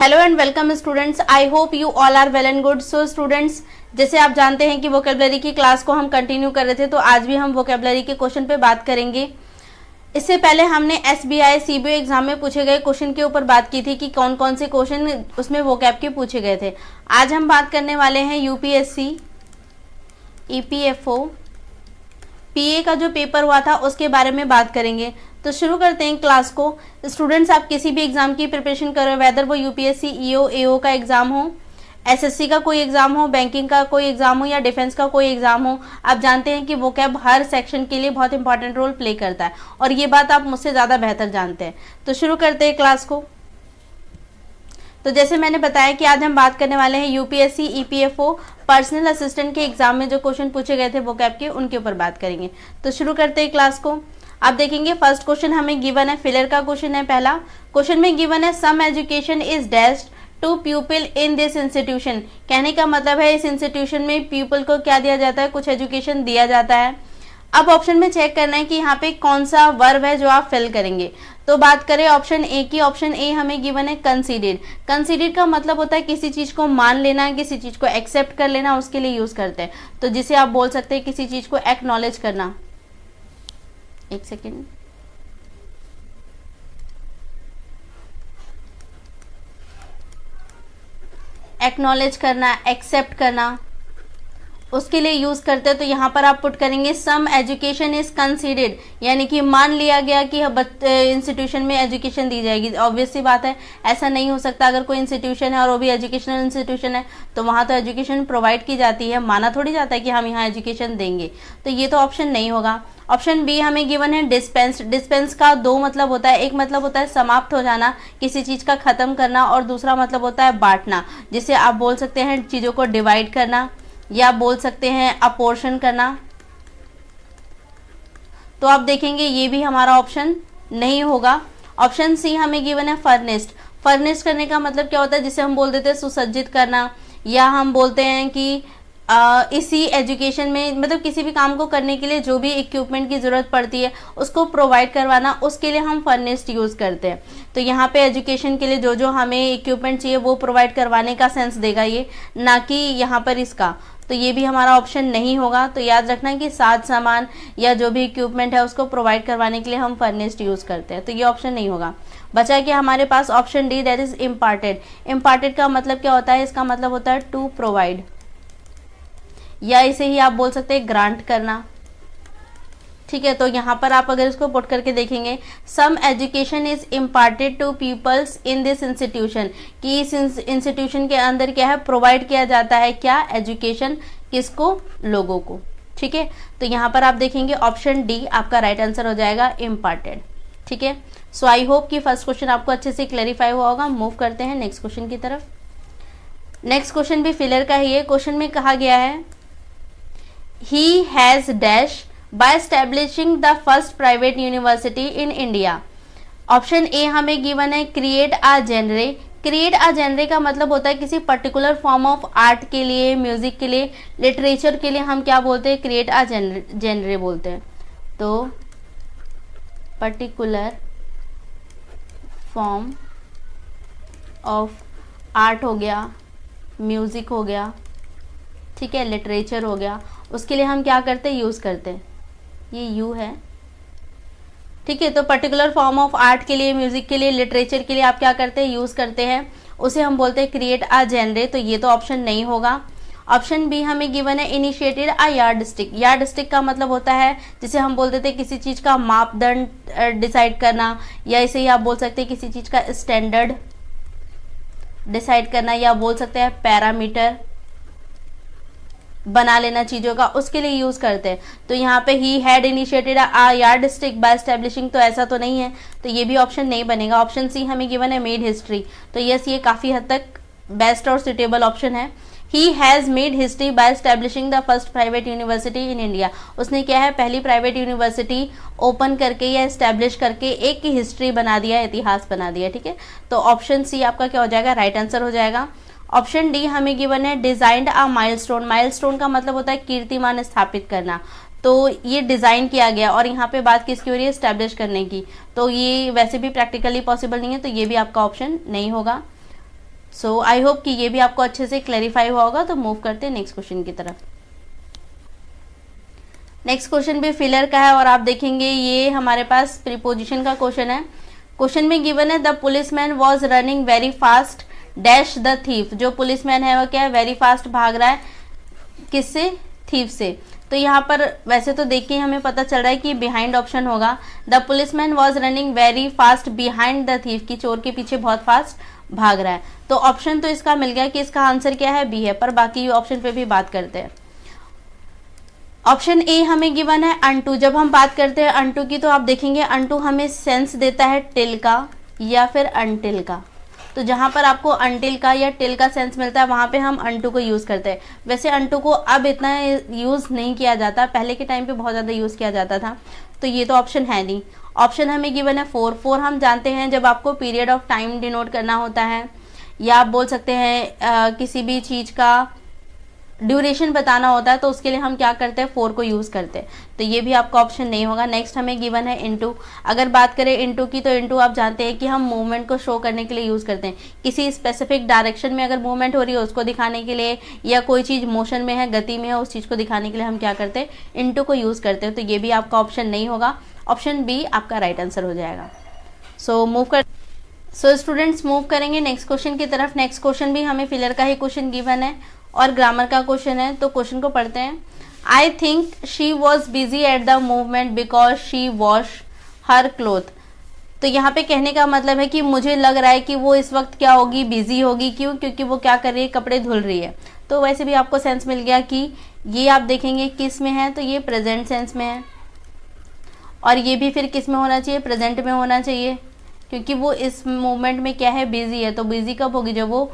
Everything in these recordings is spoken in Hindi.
Hello and welcome students, I hope you all are well and good. So students, जैसे आप जानते हैं कि वोकेबलरी की क्लास को हम कंटिन्यू कर रहे थे, तो आज भी हम वोकेबलरी के क्वेश्चन पे बात करेंगे। इससे पहले हमने एसबीआई सीबीओ एग्जाम में पूछे गए क्वेश्चन के ऊपर बात की थी कि कौन कौन से क्वेश्चन उसमें वोकैब के पूछे गए थे। आज हम बात करने वाले हैं यूपीएससी, ईपीएफओ, पीए का जो पेपर हुआ था उसके बारे में बात करेंगे। तो शुरू करते हैं क्लास को। स्टूडेंट्स, आप किसी भी एग्जाम की प्रिपरेशन कर रहे हो, वेदर वो यूपीएससी, ईओ, एओ का एग्जाम हो, एसएससी का कोई एग्जाम हो, बैंकिंग का कोई एग्जाम हो या डिफेंस का कोई एग्जाम हो, आप जानते हैं कि वोकैब हर सेक्शन के लिए बहुत इंपॉर्टेंट रोल प्ले करता है और ये बात आप मुझसे ज़्यादा बेहतर जानते हैं। तो शुरू करते हैं क्लास को। तो जैसे मैंने बताया कि आज हम बात करने वाले हैं यूपीएससी, ईपीएफओ, पर्सनल असिस्टेंट के एग्जाम में जो क्वेश्चन पूछे गए थे वोकैब के, उनके ऊपर बात करेंगे। तो शुरू करते हैं क्लास को। आप देखेंगे फर्स्ट क्वेश्चन हमें गिवन है, फिलर का क्वेश्चन है। पहला क्वेश्चन में गिवन है some education is dashed to people in this institution. कहने का मतलब है इस इंस्टीट्यूशन में पीपल को क्या दिया जाता है, कुछ एजुकेशन दिया जाता है। अब ऑप्शन में चेक करना है कि यहाँ पे कौन सा वर्ब है जो आप फिल करेंगे। तो बात करें ऑप्शन ए की, ऑप्शन ए हमें गिवन है कंसीडर। कंसीडर का मतलब होता है किसी चीज को मान लेना, किसी चीज को एक्सेप्ट कर लेना, उसके लिए यूज करते हैं। तो जिसे आप बोल सकते हैं किसी चीज को एक्नॉलेज करना। एक सेकेंड, एक्नॉलेज करना, एक्सेप्ट करना, उसके लिए यूज करते हैं। तो यहाँ पर आप पुट करेंगे सम एजुकेशन इज कंसीडर्ड, यानी कि मान लिया गया कि इंस्टीट्यूशन में एजुकेशन दी जाएगी। ऑब्वियस सी बात है, ऐसा नहीं हो सकता। अगर कोई इंस्टीट्यूशन है और वो भी एजुकेशनल इंस्टीट्यूशन है तो वहाँ तो एजुकेशन प्रोवाइड की जाती है, माना थोड़ी जाता है कि हम यहाँ एजुकेशन देंगे। तो ये तो ऑप्शन नहीं होगा। ऑप्शन बी हमें गिवन है डिस्पेंस। डिस्पेंस का दो मतलब होता है, एक मतलब होता है समाप्त हो जाना, किसी चीज का खत्म करना, और दूसरा मतलब होता है बांटना, जिसे आप बोल सकते हैं चीजों को डिवाइड करना या बोल सकते हैं अपोर्शन करना। तो आप देखेंगे ये भी हमारा ऑप्शन नहीं होगा। ऑप्शन सी हमें गिवन है फर्निश्ड। फर्निश्ड करने का मतलब क्या होता है, जिसे हम बोल देते हैं सुसज्जित करना, या हम बोलते हैं कि इसी एजुकेशन में मतलब किसी भी काम को करने के लिए जो भी इक्विपमेंट की ज़रूरत पड़ती है उसको प्रोवाइड करवाना, उसके लिए हम फर्निश्ड यूज़ करते हैं। तो यहाँ पे एजुकेशन के लिए जो जो हमें इक्विपमेंट चाहिए वो प्रोवाइड करवाने का सेंस देगा ये, ना कि यहाँ पर इसका। तो ये भी हमारा ऑप्शन नहीं होगा। तो याद रखना कि साज सामान या जो भी इक्विपमेंट है उसको प्रोवाइड करवाने के लिए हम फर्निश्ड यूज़ करते हैं। तो ये ऑप्शन नहीं होगा। बचा कि हमारे पास option D, that is imparted. Imparted का मतलब क्या होता है, इसका मतलब होता है टू प्रोवाइड, या इसे ही आप बोल सकते हैं ग्रांट करना। ठीक है, तो यहाँ पर आप अगर इसको पुट करके देखेंगे some education is imparted to peoples in this institution, कि इस इंस्टीट्यूशन के अंदर क्या है, प्रोवाइड किया जाता है क्या, एजुकेशन, किसको, लोगों को। ठीक है, तो यहाँ पर आप देखेंगे ऑप्शन डी आपका राइट आंसर हो जाएगा, इम्पार्टेड। ठीक है, सो आई होप कि फर्स्ट क्वेश्चन आपको अच्छे से क्लैरिफाई हुआ होगा। मूव करते हैं नेक्स्ट क्वेश्चन की तरफ। नेक्स्ट क्वेश्चन भी फिलर का ही है। क्वेश्चन में कहा गया है he has dash by establishing the first private university in India। Option A हमें गिवन है क्रिएट आ जेनरे। क्रिएट आ जेनरे का मतलब होता है किसी पर्टिकुलर फॉर्म ऑफ आर्ट के लिए, म्यूजिक के लिए, लिटरेचर के लिए हम क्या बोलते हैं, क्रिएट आ जेनरे बोलते हैं। तो पर्टिकुलर फॉर्म ऑफ आर्ट हो गया, म्यूजिक हो गया, ठीक है, लिटरेचर हो गया, उसके लिए हम क्या करते हैं, यूज़ करते हैं। ये यू है। ठीक है, तो पर्टिकुलर फॉर्म ऑफ आर्ट के लिए, म्यूजिक के लिए, लिटरेचर के लिए आप क्या करते हैं, यूज़ करते हैं, उसे हम बोलते हैं क्रिएट आ जेनरे। तो ये तो ऑप्शन नहीं होगा। ऑप्शन बी हमें गिवन है initiated a yard stick. Yard stick का मतलब होता है जिसे हम बोल देते हैं किसी चीज़ का मापदंड डिसाइड करना, या इसे ही आप बोल सकते हैं किसी चीज़ का स्टैंडर्ड डिसाइड करना, या बोल सकते हैं पैरामीटर बना लेना चीजों का, उसके लिए यूज करते हैं। तो यहाँ पे ही had initiated a yardstick by establishing, तो ऐसा तो नहीं है, तो ये भी ऑप्शन नहीं बनेगा। ऑप्शन सी हमें गिवन है मेड हिस्ट्री। तो यस, ये काफी हद तक बेस्ट और सुटेबल ऑप्शन है। He has made history by establishing the first private university in India. उसने क्या है, पहली प्राइवेट यूनिवर्सिटी ओपन करके या एस्टेब्लिश करके एक की हिस्ट्री बना दिया, इतिहास बना दिया। ठीक है, तो ऑप्शन सी आपका क्या हो जाएगा, राइट आंसर हो जाएगा। ऑप्शन डी हमें गिवन है डिजाइंड अ माइलस्टोन। माइलस्टोन का मतलब होता है कीर्तिमान स्थापित करना। तो ये डिज़ाइन किया गया और यहाँ पे बात किसकी हो रही है, स्टैब्लिश करने की। तो ये वैसे भी प्रैक्टिकली पॉसिबल नहीं है, तो ये भी आपका ऑप्शन नहीं होगा। सो आई होप कि ये भी आपको अच्छे से क्लैरिफाई हुआ होगा। तो मूव करते हैं नेक्स्ट क्वेश्चन की तरफ। नेक्स्ट क्वेश्चन भी फिलर का है और आप देखेंगे ये हमारे पास प्रीपोजिशन का क्वेश्चन है। क्वेश्चन में गिवन है the policeman was running very fast dash the thief. जो पुलिसमैन है वो क्या है, वेरी फास्ट भाग रहा है, किससे, थीफ से। तो यहाँ पर वैसे तो देखिए हमें पता चल रहा है कि बिहाइंड ऑप्शन होगा। The policeman was running very fast behind the thief, की चोर के पीछे बहुत फास्ट भाग रहा है। तो ऑप्शन तो इसका मिल गया कि इसका आंसर क्या है, बी है। पर बाकी ऑप्शन पे भी बात करते हैं। ऑप्शन ए हमें गिवन है अनटू। जब हम बात करते हैं अनटू की तो आप देखेंगे अनटू हमें सेंस देता है टिल का या फिर अनटिल का। तो जहाँ पर आपको अनटिल का या टिल का सेंस मिलता है वहाँ पे हम अनटू को यूज़ करते हैं। वैसे अनटू को अब इतना यूज़ नहीं किया जाता, पहले के टाइम पे बहुत ज़्यादा यूज़ किया जाता था। तो ये तो ऑप्शन है नहीं। ऑप्शन हमें गिवन है फोर। फोर हम जानते हैं जब आपको पीरियड ऑफ टाइम डिनोट करना होता है या आप बोल सकते हैं किसी भी चीज़ का ड्यूरेशन बताना होता है तो उसके लिए हम क्या करते हैं, फोर को यूज़ करते हैं। तो ये भी आपका ऑप्शन नहीं होगा। नेक्स्ट हमें गिवन है इनटू। अगर बात करें इनटू की तो इनटू आप जानते हैं कि हम मूवमेंट को शो करने के लिए यूज़ करते हैं। किसी स्पेसिफिक डायरेक्शन में अगर मूवमेंट हो रही है उसको दिखाने के लिए या कोई चीज़ मोशन में है, गति में है, उस चीज़ को दिखाने के लिए हम क्या करते हैं, इनटू को यूज़ करते हैं। तो ये भी आपका ऑप्शन नहीं होगा। ऑप्शन बी आपका राइट आंसर हो जाएगा। सो स्टूडेंट्स मूव करेंगे नेक्स्ट क्वेश्चन की तरफ। नेक्स्ट क्वेश्चन भी हमें फिलर का ही क्वेश्चन गिवन है और ग्रामर का क्वेश्चन है। तो क्वेश्चन को पढ़ते हैं। I think she was busy at the movement because she wash her cloth. तो यहाँ पे कहने का मतलब है कि मुझे लग रहा है कि वो इस वक्त क्या होगी, बिजी होगी। क्यों? क्योंकि वो क्या कर रही है, कपड़े धुल रही है। तो वैसे भी आपको सेंस मिल गया कि ये आप देखेंगे किस में है, तो ये प्रेजेंट सेंस में है। और ये भी फिर किस में होना चाहिए, प्रेजेंट में होना चाहिए, क्योंकि वो इस मूवमेंट में क्या है, बिजी है। तो बिजी कब होगी, जब वो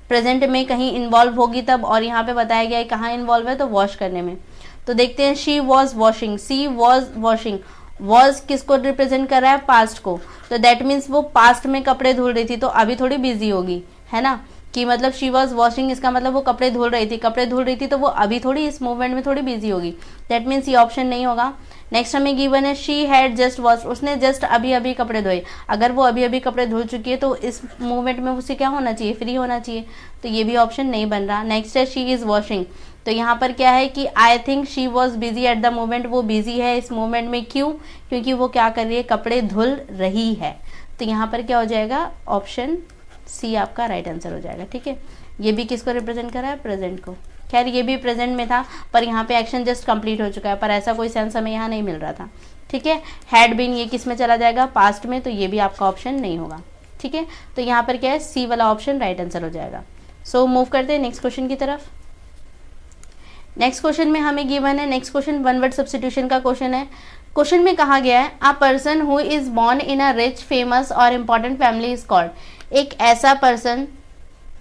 प्रेजेंट में कहीं इन्वॉल्व होगी तब। और यहाँ पे बताया गया है कहाँ इन्वॉल्व है, तो वॉश करने में। तो देखते हैं she was washing. She was washing, was किसको रिप्रेजेंट कर रहा है, पास्ट को। तो दैट मीन्स वो पास्ट में कपड़े धुल रही थी, तो अभी थोड़ी बिजी होगी, है ना। कि मतलब शी वॉज वॉशिंग, इसका मतलब वो कपड़े धुल रही थी। कपड़े धुल रही थी तो वो अभी थोड़ी इस मूवमेंट में थोड़ी बिजी होगी। दैट मीन्स ये ऑप्शन नहीं होगा। नेक्स्ट हमें गिवन है शी हैड जस्ट वॉश। उसने जस्ट अभी अभी कपड़े धोए। अगर वो अभी अभी कपड़े धुल चुकी है तो इस मूवमेंट में उसे क्या होना चाहिए, फ्री होना चाहिए। तो ये भी ऑप्शन नहीं बन रहा। नेक्स्ट है शी इज़ वॉशिंग। तो यहाँ पर क्या है कि I think she was busy at the moment. वो बिजी है इस मोमेंट में, क्यों? क्योंकि वो क्या कर रही है, कपड़े धुल रही है। तो यहाँ पर क्या हो जाएगा, ऑप्शन सी आपका राइट आंसर हो जाएगा। ठीक है, ये भी किसको रिप्रेजेंट कर रहा है, प्रेजेंट को। खैर ये भी प्रेजेंट में था पर यहाँ पे एक्शन जस्ट कंप्लीट हो चुका है, पर ऐसा कोई सेंस हमें यहाँ नहीं मिल रहा था। ठीक है, हैड बीन ये किस में चला जाएगा, पास्ट में। तो ये भी आपका ऑप्शन नहीं होगा। ठीक है, तो यहाँ पर क्या है, सी वाला ऑप्शन राइट आंसर हो जाएगा। सो मूव करते हैं नेक्स्ट क्वेश्चन की तरफ। नेक्स्ट क्वेश्चन में हमें गिवन है, next question one word substitution का क्वेश्चन है। क्वेश्चन में कहा गया है अ person who is born in a rich famous और इम्पॉर्टेंट फैमिली इज कॉल्ड। एक ऐसा पर्सन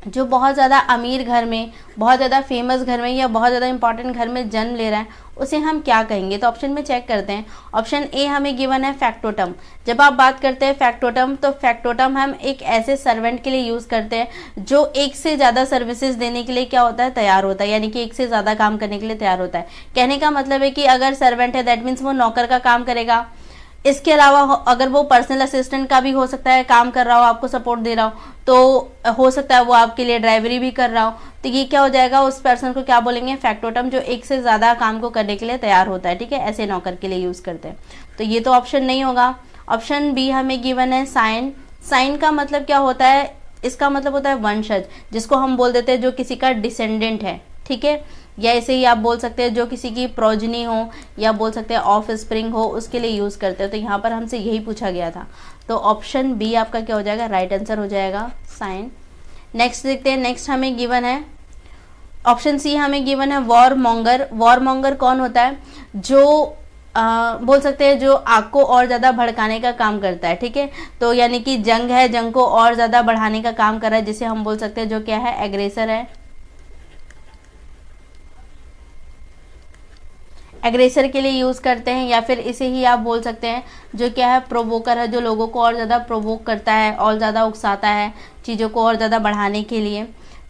जो बहुत ज़्यादा अमीर घर में, बहुत ज़्यादा फेमस घर में या बहुत ज़्यादा इंपॉर्टेंट घर में जन्म ले रहा है, उसे हम क्या कहेंगे। तो ऑप्शन में चेक करते हैं। ऑप्शन ए हमें गिवन है फैक्टोटम। जब आप बात करते हैं फैक्टोटम, तो फैक्टोटम हम एक ऐसे सर्वेंट के लिए यूज़ करते हैं जो एक से ज़्यादा सर्विसेज देने के लिए क्या होता है, तैयार होता है। यानी कि एक से ज़्यादा काम करने के लिए तैयार होता है। कहने का मतलब है कि अगर सर्वेंट है दैट मीन्स वो नौकर का काम करेगा। इसके अलावा अगर वो पर्सनल असिस्टेंट का भी हो सकता है, काम कर रहा हो, आपको सपोर्ट दे रहा हो, तो हो सकता है वो आपके लिए ड्राइवरी भी कर रहा हो। तो ये क्या हो जाएगा, उस पर्सन को क्या बोलेंगे, फैक्टोटम, जो एक से ज़्यादा काम को करने के लिए तैयार होता है। ठीक है, ऐसे नौकर के लिए यूज़ करते हैं। तो ये तो ऑप्शन नहीं होगा। ऑप्शन बी हमें गिवन है साइन। साइन का मतलब क्या होता है, इसका मतलब होता है वंशज, जिसको हम बोल देते हैं जो किसी का डिसेंडेंट है। ठीक है, या ऐसे ही आप बोल सकते हैं जो किसी की प्रोजनी हो, या बोल सकते हैं ऑफ स्प्रिंग हो, उसके लिए यूज़ करते हैं। तो यहाँ पर हमसे यही पूछा गया था। तो ऑप्शन बी आपका क्या हो जाएगा, राइट आंसर हो जाएगा, साइन। नेक्स्ट देखते हैं। नेक्स्ट हमें गिवन है ऑप्शन सी हमें गिवन है वॉर मॉन्गर। वॉर मॉन्गर कौन होता है, जो बोल सकते हैं जो आग को और ज़्यादा भड़काने का काम करता है। ठीक है, तो यानी कि जंग है, जंग को और ज़्यादा बढ़ाने का काम कर रहा है, जिसे हम बोल सकते हैं जो क्या है, एग्रेसर है। एग्रेसर के लिए यूज़ करते हैं, या फिर इसे ही आप बोल सकते हैं जो क्या है, प्रोवोकर है, जो लोगों को और ज़्यादा प्रोवोक करता है और ज़्यादा उकसाता है चीज़ों को और ज़्यादा बढ़ाने के लिए।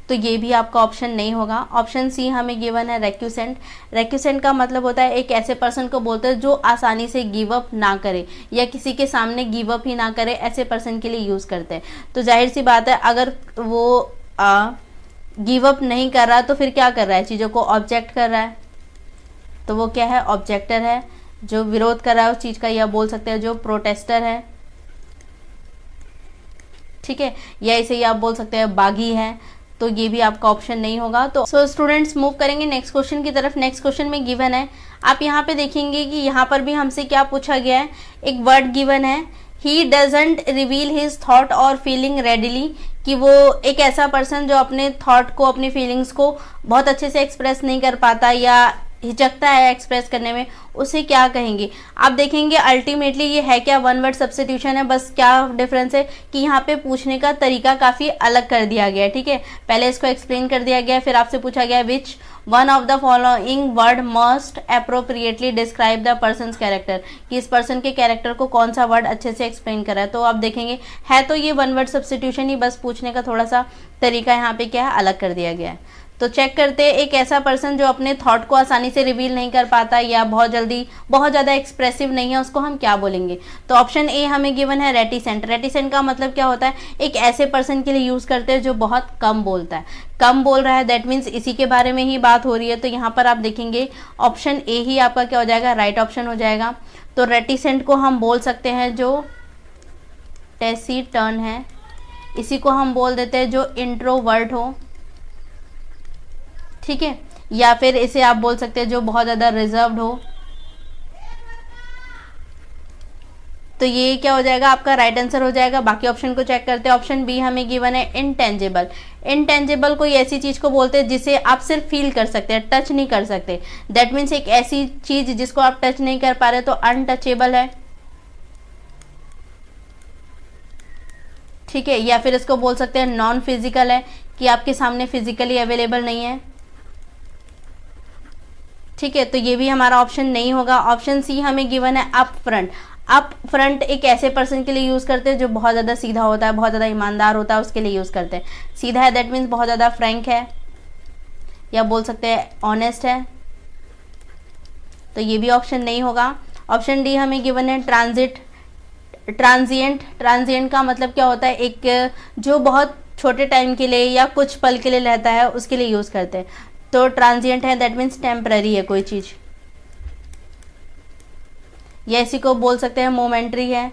तो ये भी आपका ऑप्शन नहीं होगा। ऑप्शन सी हमें गिवन है रेक्यूसेंट। रेक्यूसेंट का मतलब होता है एक ऐसे पर्सन को बोलते हैं जो आसानी से गिव अप ना करे या किसी के सामने गिव अप ही ना करे, ऐसे पर्सन के लिए यूज़ करते हैं। तो जाहिर सी बात है अगर वो गिव अप नहीं कर रहा तो फिर क्या कर रहा है, चीज़ों को ऑब्जेक्ट कर रहा है, तो वो क्या है, ऑब्जेक्टर है। जो विरोध कर रहा है उस चीज़ का, या बोल सकते हैं जो प्रोटेस्टर है, ठीक है, या इसे ही आप बोल सकते हैं बागी है। तो ये भी आपका ऑप्शन नहीं होगा। तो स्टूडेंट्स मूव करेंगे नेक्स्ट क्वेश्चन की तरफ। नेक्स्ट क्वेश्चन में गिवन है, आप यहाँ पे देखेंगे कि यहाँ पर भी हमसे क्या पूछा गया है, एक वर्ड गिवन है, he doesn't reveal his thought और फीलिंग रेडिली, कि वो एक ऐसा पर्सन जो अपने थॉट को, अपनी फीलिंग्स को बहुत अच्छे से एक्सप्रेस नहीं कर पाता या हिचकता है एक्सप्रेस करने में, उसे क्या कहेंगे। आप देखेंगे अल्टीमेटली ये है क्या, वन वर्ड सब्स्टिट्यूशन है, बस क्या डिफरेंस है कि यहाँ पे पूछने का तरीका काफ़ी अलग कर दिया गया है, ठीक है। पहले इसको एक्सप्लेन कर दिया गया, फिर आपसे पूछा गया विच one of the following word must appropriately describe the persons character, कि इस पर्सन के कैरेक्टर को कौन सा वर्ड अच्छे से एक्सप्लेन कर रहा है। तो आप देखेंगे है तो ये वन वर्ड सब्स्टिट्यूशन ही, बस पूछने का थोड़ा सा तरीका यहाँ पे क्या है, अलग कर दिया गया है। तो चेक करते हैं, एक ऐसा पर्सन जो अपने थॉट को आसानी से रिवील नहीं कर पाता या बहुत ज़्यादा एक्सप्रेसिव नहीं है, उसको हम क्या बोलेंगे। तो ऑप्शन ए हमें गिवन है रेटिसेंट। रेटिसेंट का मतलब क्या होता है, एक ऐसे पर्सन के लिए यूज़ करते हैं जो बहुत कम बोलता है, कम बोल रहा है, दैट मीन्स इसी के बारे में ही बात हो रही है। तो यहाँ पर आप देखेंगे ऑप्शन ए ही आपका क्या हो जाएगा, राइट ऑप्शन हो जाएगा। तो रेटिसेंट को हम बोल सकते हैं जो टेसिटर्न है, इसी को हम बोल देते हैं जो इंट्रोवर्ट हो, ठीक है, या फिर इसे आप बोल सकते हैं जो बहुत ज़्यादा रिजर्व्ड हो। तो ये क्या हो जाएगा, आपका राइट आंसर हो जाएगा। बाकी ऑप्शन को चेक करते हैं। ऑप्शन बी हमें गिवन है इंटेंजिबल। इंटेंजिबल कोई ऐसी चीज़ को बोलते हैं जिसे आप सिर्फ फील कर सकते हैं, टच नहीं कर सकते, दैट मीन्स एक ऐसी चीज़ जिसको आप टच नहीं कर पा रहे, तो अनटचेबल है, ठीक है। या फिर इसको बोल सकते हैं नॉन फिजिकल है, कि आपके सामने फिजिकली अवेलेबल नहीं है, ठीक है। तो ये भी हमारा ऑप्शन नहीं होगा। ऑप्शन सी हमें गिवन है अप फ्रंट। अप फ्रंट एक ऐसे पर्सन के लिए यूज़ करते हैं जो बहुत ज़्यादा सीधा होता है, बहुत ज़्यादा ईमानदार होता है, उसके लिए यूज़ करते हैं। सीधा है दैट मीन्स बहुत ज़्यादा फ्रैंक है, या बोल सकते हैं ऑनेस्ट है। तो ये भी ऑप्शन नहीं होगा। ऑप्शन डी हमें गिवन है ट्रांजिएंट। ट्रांजिएंट का मतलब क्या होता है, एक जो बहुत छोटे टाइम के लिए या कुछ पल के लिए रहता है, उसके लिए यूज़ करते हैं। तो ट्रांजिएंट है दैट मीन्स टेम्पररी है कोई चीज़, या इसी को बोल सकते हैं मोमेंट्री है,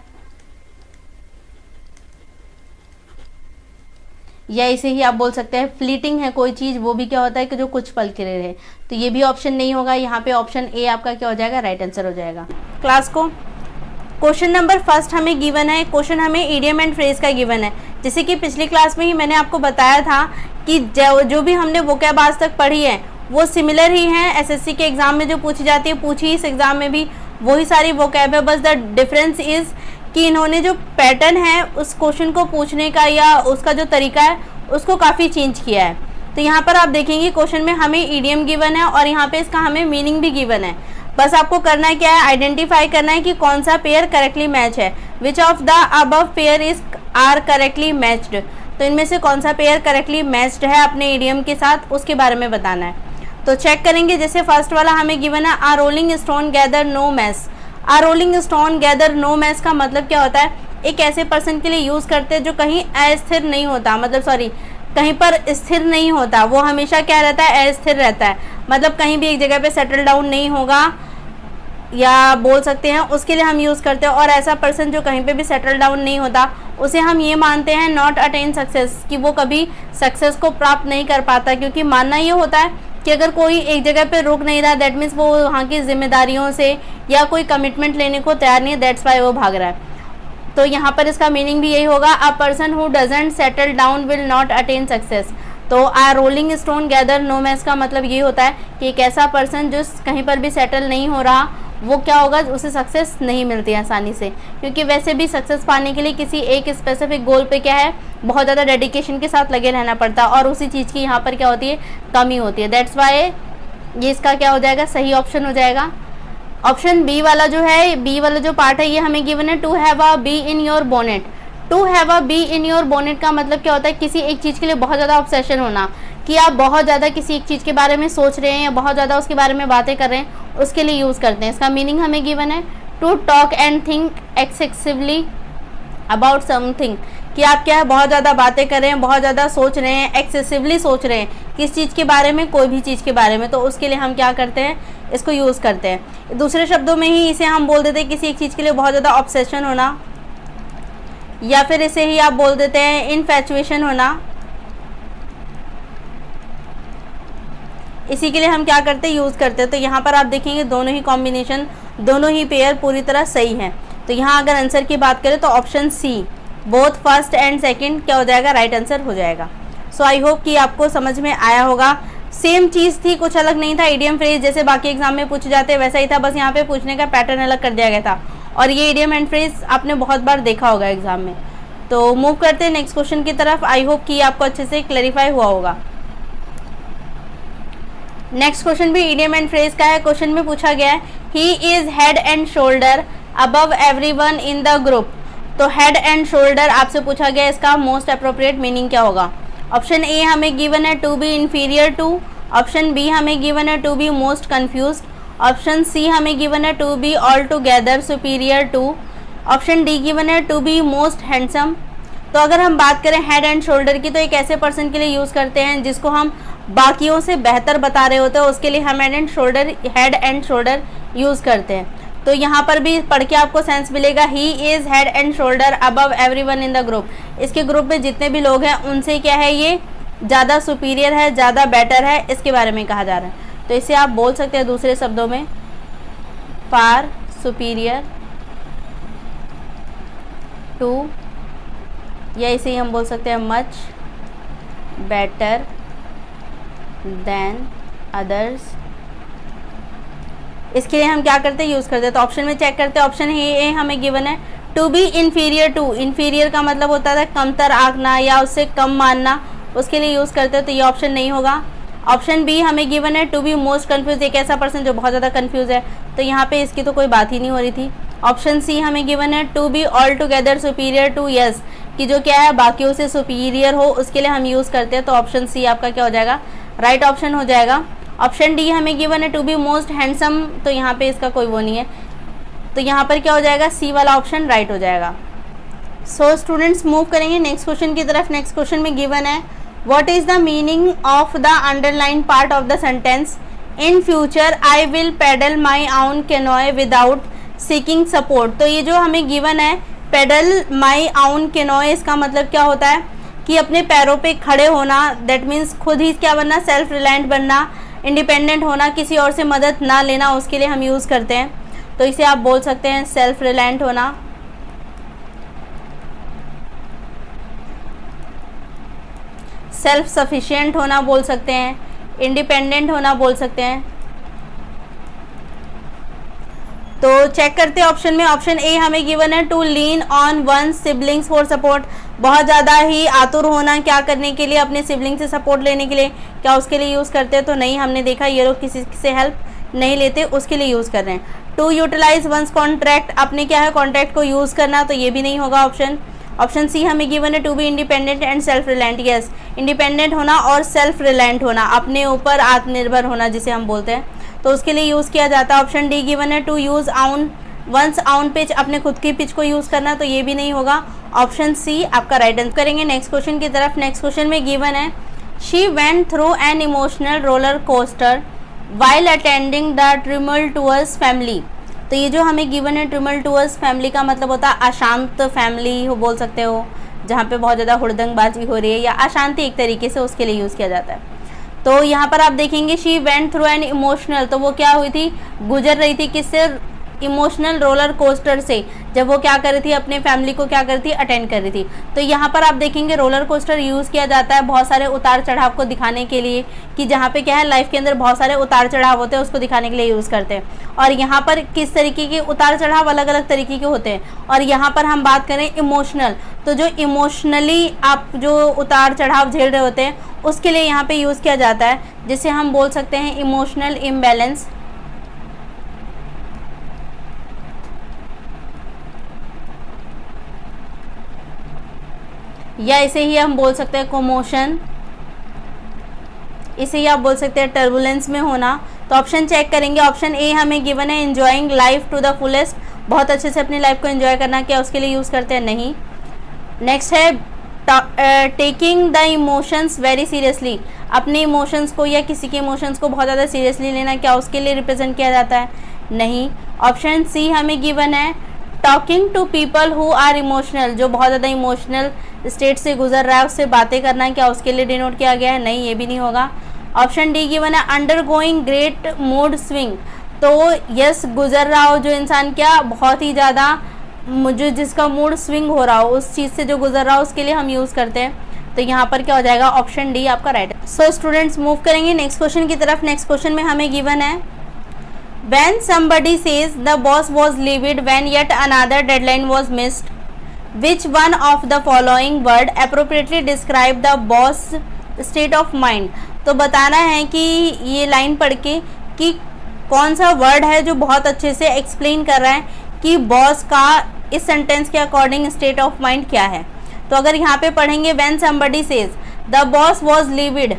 या इसे ही आप बोल सकते हैं फ्लीटिंग है कोई चीज़, वो भी क्या होता है कि जो कुछ पल के लिए रहे। तो ये भी ऑप्शन नहीं होगा। यहाँ पे ऑप्शन ए आपका क्या हो जाएगा, राइट आंसर हो जाएगा। क्लास को क्वेश्चन नंबर फर्स्ट हमें गिवन है, क्वेश्चन हमें इडियम एंड फ्रेज का गिवन है। जैसे कि पिछली क्लास में ही मैंने आपको बताया था कि जो भी हमने वोकैब आज तक पढ़ी है वो सिमिलर ही हैं, एसएससी के एग्ज़ाम में जो पूछी जाती है पूछी इस एग्ज़ाम में भी वही सारी वोकैब है। बस द डिफरेंस इज़ कि इन्होंने जो पैटर्न है उस क्वेश्चन को पूछने का या उसका जो तरीका है उसको काफ़ी चेंज किया है। तो यहाँ पर आप देखेंगे क्वेश्चन में हमें ईडियम गिवन है और यहाँ पे इसका हमें मीनिंग भी गिवन है। बस आपको करना है क्या है, आइडेंटिफाई करना है कि कौन सा पेयर करेक्टली मैच है। Which of the above pair is are correctly matched, तो इनमें से कौन सा पेयर करेक्टली मैच्ड है अपने ईडियम के साथ, उसके बारे में बताना है। तो चेक करेंगे। जैसे फर्स्ट वाला हमें गिवन है a rolling stone gather no moss. A rolling stone gather no moss का मतलब क्या होता है, एक ऐसे पर्सन के लिए यूज़ करते हैं जो कहीं अस्थिर नहीं होता, मतलब सॉरी कहीं पर स्थिर नहीं होता, वो हमेशा क्या रहता है, अस्थिर रहता है, मतलब कहीं भी एक जगह पे सेटल डाउन नहीं होगा, या बोल सकते हैं उसके लिए हम यूज़ करते हैं। और ऐसा पर्सन जो कहीं पे भी सेटल डाउन नहीं होता उसे हम ये मानते हैं नॉट अटेन सक्सेस, कि वो कभी सक्सेस को प्राप्त नहीं कर पाता। क्योंकि मानना ये होता है कि अगर कोई एक जगह पे रुक नहीं रहा दैट मीन्स वो वहाँ की जिम्मेदारियों से या कोई कमिटमेंट लेने को तैयार नहीं है, दैट्स वाई वो भाग रहा है। तो यहाँ पर इसका मीनिंग भी यही होगा, a person who doesn't settle down will not attain success. तो a rolling stone gather no moss का मतलब ये होता है कि एक ऐसा पर्सन जो कहीं पर भी सेटल नहीं हो रहा वो क्या होगा, उसे सक्सेस नहीं मिलती आसानी से। क्योंकि वैसे भी सक्सेस पाने के लिए किसी एक स्पेसिफिक गोल पे क्या है, बहुत ज़्यादा डेडिकेशन के साथ लगे रहना पड़ता है, और उसी चीज़ की यहाँ पर क्या होती है, कमी होती है। दैट्स वाई ये इसका क्या हो जाएगा, सही ऑप्शन हो जाएगा। ऑप्शन बी वाला जो है, बी वाला जो पार्ट है ये हमें गिवन है to have a bee in your bonnet. To have a bee in your bonnet का मतलब क्या होता है, किसी एक चीज़ के लिए बहुत ज़्यादा ऑब्सेशन होना, कि आप बहुत ज़्यादा किसी एक चीज़ के बारे में सोच रहे हैं या बहुत ज़्यादा उसके बारे में बातें कर रहे हैं, उसके लिए यूज़ करते हैं। इसका मीनिंग हमें गिवन है to talk and think excessively about something, कि आप क्या है बहुत ज़्यादा बातें कर रहे हैं, बहुत ज़्यादा सोच रहे हैं, एक्सेसिवली सोच रहे हैं किस चीज़ के बारे में, कोई भी चीज़ के बारे में, तो उसके लिए हम क्या करते हैं, इसको यूज़ करते हैं। दूसरे शब्दों में ही इसे हम बोल देते हैं किसी एक चीज़ के लिए बहुत ज़्यादा ऑब्सेशन होना, या फिर इसे ही आप बोल देते हैं इनफैचुएशन होना। इसी के लिए हम क्या करते हैं, यूज़ करते हैं। तो यहाँ पर आप देखेंगे दोनों ही कॉम्बिनेशन, दोनों ही पेयर पूरी तरह सही हैं। तो यहाँ अगर आंसर की बात करें तो option C, both first and second क्या हो जाएगा, राइट आंसर हो जाएगा। सो आई होप कि आपको समझ में आया होगा। सेम चीज़ थी, कुछ अलग नहीं था। इडियम फ्रेज जैसे बाकी एग्जाम में पूछे जाते हैं वैसा ही था, बस यहाँ पे पूछने का पैटर्न अलग कर दिया गया था। और ये इडियम एंड फ्रेज आपने बहुत बार देखा होगा एग्जाम में। तो मूव करते हैं नेक्स्ट क्वेश्चन की तरफ। आई होप कि आपको अच्छे से क्लैरिफाई हुआ होगा। नेक्स्ट क्वेश्चन भी इडियम एंड फ्रेज का है। क्वेश्चन में पूछा गया है he is head and shoulder above everyone in the group. तो हेड एंड शोल्डर आपसे पूछा गया, इसका मोस्ट अप्रोप्रिएट मीनिंग क्या होगा। ऑप्शन ए हमें गिवन है to be inferior to, option B हमें गिवन है to be most confused, option C हमें गिवन है to be altogether superior to, option D given है टू बी मोस्ट हैंडसम। तो अगर हम बात करें हेड एंड शोल्डर की, तो एक ऐसे पर्सन के लिए यूज़ करते हैं जिसको हम बाकियों से बेहतर बता रहे होते हैं, उसके लिए हम हेड एंड शोल्डर यूज़ करते हैं। तो यहाँ पर भी पढ़ के आपको सेंस मिलेगा, he is head and shoulder above everyone in the group. इसके ग्रुप में जितने भी लोग हैं उनसे क्या है, ये ज़्यादा सुपीरियर है, ज़्यादा बेटर है, इसके बारे में कहा जा रहा है। तो इसे आप बोल सकते हैं दूसरे शब्दों में फार सुपीरियर टू, या इसे ही हम बोल सकते हैं मच बेटर देन अदर्स। इसके लिए हम क्या करते हैं, यूज़ करते हैं। तो ऑप्शन में चेक करते हैं। ऑप्शन ए हमें गिवन है to be inferior to. Inferior का मतलब होता है कमतर आंकना या उससे कम मानना, उसके लिए यूज़ करते हैं। तो ये ऑप्शन नहीं होगा। ऑप्शन बी हमें गिवन है टू बी मोस्ट कन्फ्यूज, एक ऐसा पर्सन जो बहुत ज़्यादा कन्फ्यूज है, तो यहाँ पे इसकी तो कोई बात ही नहीं हो रही थी। ऑप्शन सी हमें गिवन है to be altogether superior to, yes, कि जो क्या है बाकियों से सुपीरियर हो, उसके लिए हम यूज़ करते हैं। तो ऑप्शन सी आपका क्या हो जाएगा, राइट ऑप्शन हो जाएगा। ऑप्शन डी हमें गिवन है टू बी मोस्ट हैंडसम, तो यहाँ पे इसका कोई वो नहीं है, तो यहाँ पर क्या हो जाएगा, सी वाला ऑप्शन राइट हो जाएगा। सो स्टूडेंट्स मूव करेंगे नेक्स्ट क्वेश्चन की तरफ। नेक्स्ट क्वेश्चन में गिवन है what is the meaning of the underline part of the sentence, in future I will paddle my own canoe without seeking support. तो ये जो हमें गिवन है पेडल माई ओन कैनोए, इसका मतलब क्या होता है कि अपने पैरों पे खड़े होना, दैट मीन्स खुद ही क्या बनना, सेल्फ रिलायंट बनना, इंडिपेंडेंट होना, किसी और से मदद ना लेना, उसके लिए हम यूज़ करते हैं। तो इसे आप बोल सकते हैं सेल्फ रिलायंट होना, सेल्फ सफिशिएंट होना बोल सकते हैं, इंडिपेंडेंट होना बोल सकते हैं। तो चेक करते हैं ऑप्शन में। ऑप्शन ए हमें गिवन है to lean on one siblings for support, बहुत ज़्यादा ही आतुर होना क्या करने के लिए, अपने सिबलिंग से सपोर्ट लेने के लिए, क्या उसके लिए यूज़ करते हैं। तो नहीं, हमने देखा ये लोग किसी से हेल्प नहीं लेते, उसके लिए यूज़ कर रहे हैं। टू यूटिलाइज वंस कॉन्ट्रैक्ट, अपने क्या है कॉन्ट्रैक्ट को यूज़ करना, तो ये भी नहीं होगा ऑप्शन। ऑप्शन सी हमें गिवन है to be independent and self reliant, yes, independent होना और सेल्फ रिलायंट होना, अपने ऊपर आत्मनिर्भर होना जिसे हम बोलते हैं, तो उसके लिए यूज़ किया जाता है। ऑप्शन डी गिवन है टू यूज़ आउन वंस आउन पिच, अपने खुद की पिच को यूज़ करना, तो ये भी नहीं होगा। ऑप्शन सी आपका राइट आंसर। करेंगे नेक्स्ट क्वेश्चन की तरफ। नेक्स्ट क्वेश्चन में गिवन है she went through an emotional roller coaster while attending the tumultuous family. तो ये जो हमें गिवन है ट्रिमल्टुअस फैमिली का मतलब होता है अशांत फैमिली हो बोल सकते हो, जहाँ पे बहुत ज़्यादा हुड़दंगबाजी हो रही है या अशांति एक तरीके से, उसके लिए यूज़ किया जाता है। तो यहाँ पर आप देखेंगे she went through an emotional, तो वो क्या हुई थी, गुजर रही थी किससे, इमोशनल रोलर कोस्टर से, जब वो क्या कर रही थी, अपने फैमिली को क्या कर रही थी, अटेंड कर रही थी। तो यहाँ पर आप देखेंगे रोलर कोस्टर यूज़ किया जाता है बहुत सारे उतार चढ़ाव को दिखाने के लिए, कि जहाँ पे क्या है लाइफ के अंदर बहुत सारे उतार चढ़ाव होते हैं, उसको दिखाने के लिए यूज़ करते हैं। और यहाँ पर किस तरीके के उतार चढ़ाव, अलग अलग तरीके के होते हैं। और यहाँ पर हम बात करें इमोशनल, तो जो इमोशनली आप जो उतार चढ़ाव झेल रहे होते हैं, उसके लिए यहाँ पे यूज़ किया जाता है, जिसे हम बोल सकते हैं इमोशनल इम्बैलेंस, या इसे ही हम बोल सकते हैं कोमोशन, इसे ही आप बोल सकते हैं टर्बुलेंस में होना। तो ऑप्शन चेक करेंगे। ऑप्शन ए हमें गिवन है enjoying life to the fullest, बहुत अच्छे से अपनी लाइफ को एंजॉय करना, क्या उसके लिए यूज़ करते हैं, नहीं। नेक्स्ट है taking the emotions very seriously, अपने इमोशंस को या किसी के इमोशंस को बहुत ज़्यादा सीरियसली लेना, क्या उसके लिए रिप्रेजेंट किया जाता है? नहीं। ऑप्शन सी हमें गिवन है talking to people who are emotional, जो बहुत ज़्यादा इमोशनल स्टेट से गुजर रहा है उससे बातें करना, क्या उसके लिए डिनोट किया गया है? नहीं, ये भी नहीं होगा। ऑप्शन डी गिवन है under going great mood swing, तो यस गुजर रहा हो जो इंसान, क्या बहुत ही ज़्यादा मुझे जिसका मूड स्विंग हो रहा हो, उस चीज़ से जो गुजर रहा हो उसके लिए हम यूज़ करते हैं। तो यहाँ पर क्या हो जाएगा? ऑप्शन डी आपका राइट है। सो स्टूडेंट्स मूव करेंगे नेक्स्ट क्वेश्चन की तरफ। नेक्स्ट क्वेश्चन में हमें गिवन है when somebody says the boss was livid when yet another deadline was missed, which one of the following word appropriately describe the boss state of mind, तो बताना है कि ये लाइन पढ़ के कि कौन सा वर्ड है जो बहुत अच्छे से एक्सप्लेन कर रहा है कि बॉस का इस सेंटेंस के अकॉर्डिंग स्टेट ऑफ माइंड क्या है। तो अगर यहाँ पे पढ़ेंगे when somebody says the boss was livid,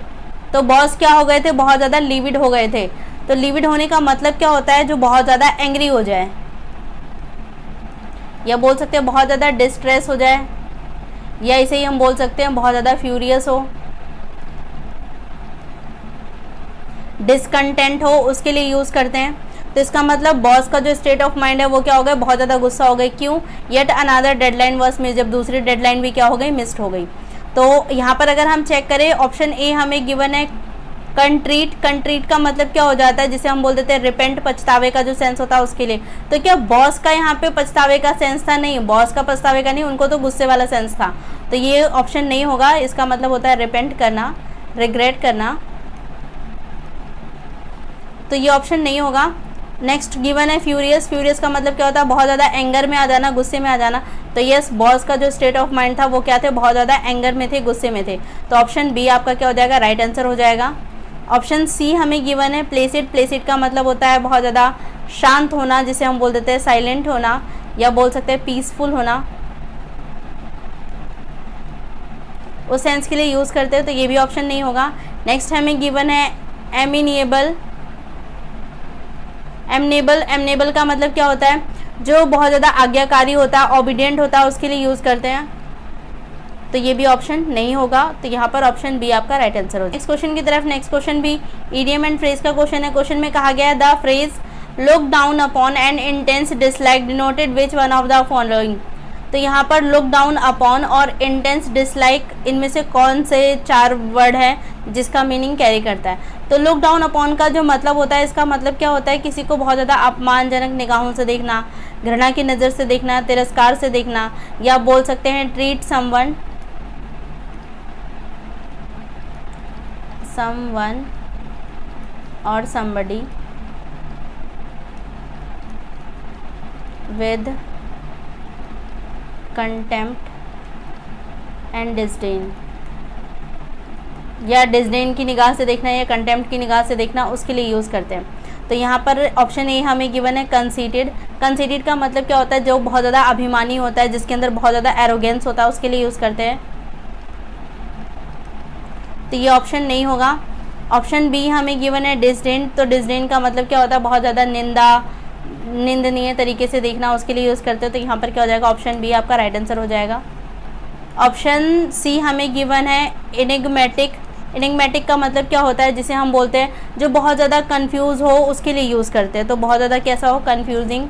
तो बॉस क्या हो गए थे? बहुत ज़्यादा लिविड हो गए थे। तो लिविड होने का मतलब क्या होता है? जो बहुत ज़्यादा एंग्री हो जाए, या बोल सकते हैं बहुत ज़्यादा डिस्ट्रेस हो जाए, या इसे ही हम बोल सकते हैं बहुत ज़्यादा फ्यूरियस हो, डिसकंटेंट हो, उसके लिए यूज़ करते हैं। तो इसका मतलब बॉस का जो स्टेट ऑफ माइंड है वो क्या हो गया? बहुत ज़्यादा गुस्सा हो गई। क्यों? Yet another deadline was miss, जब दूसरी डेडलाइन भी क्या हो गई? मिस्ड हो गई। तो यहाँ पर अगर हम चेक करें ऑप्शन ए हमें गिवन है कंट्रीट। कंट्रीट का मतलब क्या हो जाता है? जिसे हम बोल देते हैं रिपेंट, पछतावे का जो सेंस होता है उसके लिए। तो क्या बॉस का यहाँ पे पछतावे का सेंस था? नहीं, बॉस का पछतावे का नहीं, उनको तो गुस्से वाला सेंस था। तो ये ऑप्शन नहीं होगा। इसका मतलब होता है रिपेंट करना, रिग्रेट करना, तो ये ऑप्शन नहीं होगा। नेक्स्ट गिवन है फ्यूरियस। फ्यूरियस का मतलब क्या होता है? बहुत ज़्यादा एंगर में आ जाना, गुस्से में आ जाना। तो यस, बॉस का जो स्टेट ऑफ माइंड था वो क्या थे? बहुत ज़्यादा एंगर में थे, गुस्से में थे। तो ऑप्शन बी आपका क्या हो जाएगा? राइट आंसर हो जाएगा। ऑप्शन सी हमें गिवन है प्लेसिड। प्लेसिड का मतलब होता है बहुत ज़्यादा शांत होना, जिसे हम बोल देते हैं साइलेंट होना, या बोल सकते हैं पीसफुल होना, उस सेंस के लिए यूज़ करते हैं। तो ये भी ऑप्शन नहीं होगा। नेक्स्ट हमें गिवन है एमिनिएबल। एमनेबल। एमनेबल का मतलब क्या होता है? जो बहुत ज़्यादा आज्ञाकारी होता है, ओबीडियंट होता है, उसके लिए यूज़ करते हैं। तो ये भी ऑप्शन नहीं होगा। तो यहाँ पर ऑप्शन बी आपका राइट आंसर हो। नेक्स्ट क्वेश्चन की तरफ। नेक्स्ट क्वेश्चन भी ईडियम एंड फ्रेज का क्वेश्चन है। क्वेश्चन में कहा गया है the phrase look down upon and intense dislike denoted which one of the following. तो यहाँ पर लुक डाउन अपॉन और इंटेंस डिसलाइक, इनमें से कौन से चार वर्ड है जिसका मीनिंग कैरी करता है? तो लुक डाउन अपॉन का जो मतलब होता है, इसका मतलब क्या होता है? किसी को बहुत ज़्यादा अपमानजनक निगाहों से देखना, घृणा की नज़र से देखना, तिरस्कार से देखना, या बोल सकते हैं ट्रीट समवन और somebody with contempt and disdain, या डिसडेन की निगाह से देखना या कंटेम्प्ट की निगाह से देखना, उसके लिए यूज़ करते हैं। तो यहाँ पर ऑप्शन ए हमें गिवन है कंसीटेड। कंसीटेड का मतलब क्या होता है? जो बहुत ज़्यादा अभिमानी होता है, जिसके अंदर बहुत ज़्यादा एरोगेंस होता है, उसके लिए यूज़ करते हैं। तो ये ऑप्शन नहीं होगा। ऑप्शन बी हमें गिवन है डिसडेन। तो डिसडेन का मतलब क्या होता है? बहुत ज़्यादा निंदनीय तरीके से देखना, उसके लिए यूज़ करते हो। तो यहाँ पर क्या हो जाएगा? ऑप्शन बी आपका राइट आंसर हो जाएगा। ऑप्शन सी हमें गिवन है एनिग्मेटिक। एनिग्मेटिक का मतलब क्या होता है? जिसे हम बोलते हैं जो बहुत ज़्यादा कंफ्यूज हो, उसके लिए यूज़ करते हैं। तो बहुत ज़्यादा कैसा हो? कंफ्यूजिंग,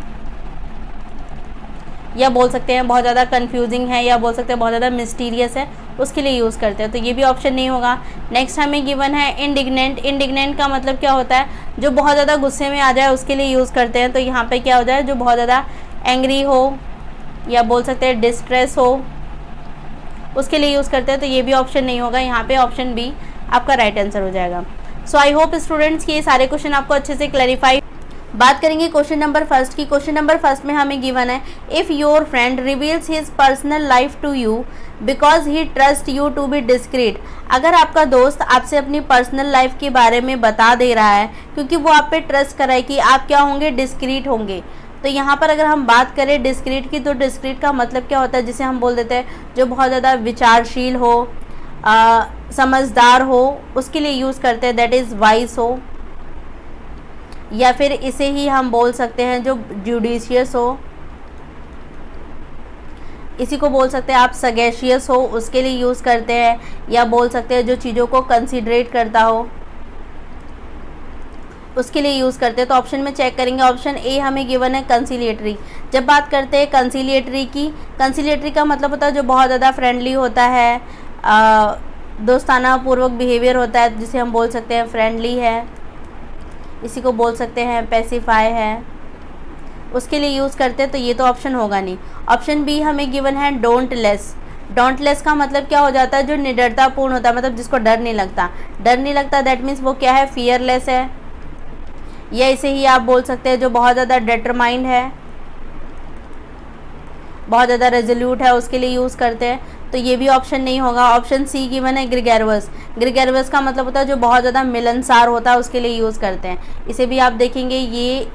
या बोल सकते हैं बहुत ज़्यादा कंफ्यूजिंग है, या बोल सकते हैं बहुत ज़्यादा मिस्टीरियस है, उसके लिए यूज़ करते हैं। तो ये भी ऑप्शन नहीं होगा। नेक्स्ट हमें गिवन है इंडिग्नेंट। इंडिग्नेंट का मतलब क्या होता है? जो बहुत ज़्यादा गुस्से में आ जाए, उसके लिए यूज़ करते हैं। तो यहाँ पे क्या हो जाए? जो बहुत ज़्यादा एंग्री हो, या बोल सकते हैं डिस्ट्रेस हो, उसके लिए यूज़ करते हैं। तो ये भी ऑप्शन नहीं होगा। यहाँ पे ऑप्शन बी आपका राइट आंसर हो जाएगा। सो आई होप स्टूडेंट्स कि ये सारे क्वेश्चन आपको अच्छे से क्लैरिफाई। बात करेंगे क्वेश्चन नंबर फर्स्ट की। क्वेश्चन नंबर फर्स्ट में हमें गिवन है if your friend reveals his personal life to you because he trust you to be discreet. अगर आपका दोस्त आपसे अपनी पर्सनल लाइफ के बारे में बता दे रहा है क्योंकि वो आप पे ट्रस्ट कर रहा है कि आप क्या होंगे? डिस्क्रीट होंगे। तो यहाँ पर अगर हम बात करें डिस्क्रीट की, तो डिस्क्रीट का मतलब क्या होता है? जिसे हम बोल देते हैं जो बहुत ज़्यादा विचारशील हो, समझदार हो, उसके लिए यूज़ करते हैं। दैट इज़ वाइज हो, या फिर इसे ही हम बोल सकते हैं जो जुडिशियस हो, इसी को बोल सकते हैं आप सगेशियस हो, उसके लिए यूज़ करते हैं, या बोल सकते हैं जो चीज़ों को कंसीडरेट करता हो उसके लिए यूज़ करते हैं। तो ऑप्शन में चेक करेंगे, ऑप्शन ए हमें गिवन है कंसिलिएटरी। जब बात करते हैं कंसिलिएटरी की, कंसिलिएटरी का मतलब होता है जो बहुत ज़्यादा फ्रेंडली होता है, दोस्ताना पूर्वक बिहेवियर होता है, जिसे हम बोल सकते हैं फ्रेंडली है, इसी को बोल सकते हैं पैसिफाई है, उसके लिए यूज़ करते हैं। तो ये तो ऑप्शन होगा नहीं। ऑप्शन बी हमें गिवन है डोंट लेस। डोंट लेस का मतलब क्या हो जाता है, जो निडरतापूर्ण होता है, मतलब जिसको डर नहीं लगता। डर नहीं लगता दैट मीन्स वो क्या है, फियरलेस है, या इसे ही आप बोल सकते हैं जो बहुत ज़्यादा डिटरमाइंड है, बहुत ज़्यादा रेजोल्यूट है, उसके लिए यूज़ करते हैं। तो ये भी ऑप्शन नहीं होगा। ऑप्शन सी गिवन है ग्रेगरवस। ग्रेगरवस का मतलब होता है जो बहुत ज़्यादा मिलनसार होता है, उसके लिए यूज़ करते हैं। इसे भी आप देखेंगे ये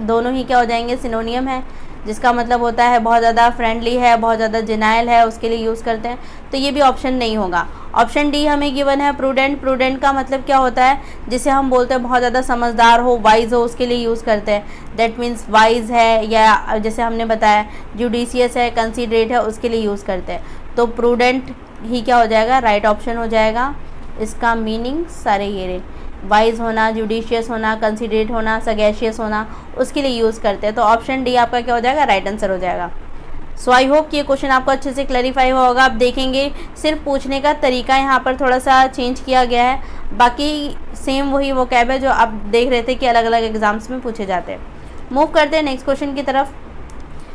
दोनों ही क्या हो जाएंगे, सिनोनियम है, जिसका मतलब होता है बहुत ज़्यादा फ्रेंडली है, बहुत ज़्यादा जेनाइल है, उसके लिए यूज़ करते हैं। तो ये भी ऑप्शन नहीं होगा। ऑप्शन डी हमें गिवन है प्रूडेंट। प्रूडेंट का मतलब क्या होता है, जिसे हम बोलते हैं बहुत ज़्यादा समझदार हो, वाइज हो, उसके लिए यूज़ करते हैं। दैट मीन्स वाइज है, या जैसे हमने बताया जुडिशियस है, कंसीडरेट है, उसके लिए यूज़ करते हैं। तो प्रूडेंट ही क्या हो जाएगा, राइट ऑप्शन हो जाएगा। इसका मीनिंग सारे ये रहे, वाइज होना, जुडिशियस होना, कंसीडरेट होना, सगेशियस होना, उसके लिए यूज़ करते हैं। तो ऑप्शन डी आपका क्या हो जाएगा, राइट आंसर हो जाएगा। सो आई होप कि ये क्वेश्चन आपको अच्छे से क्लैरिफाई हुआ होगा। आप देखेंगे सिर्फ पूछने का तरीका यहाँ पर थोड़ा सा चेंज किया गया है, बाकी सेम वही वोकैब है जो आप देख रहे थे कि अलग अलग एग्जाम्स में पूछे जाते हैं। मूव करते हैं नेक्स्ट क्वेश्चन की तरफ।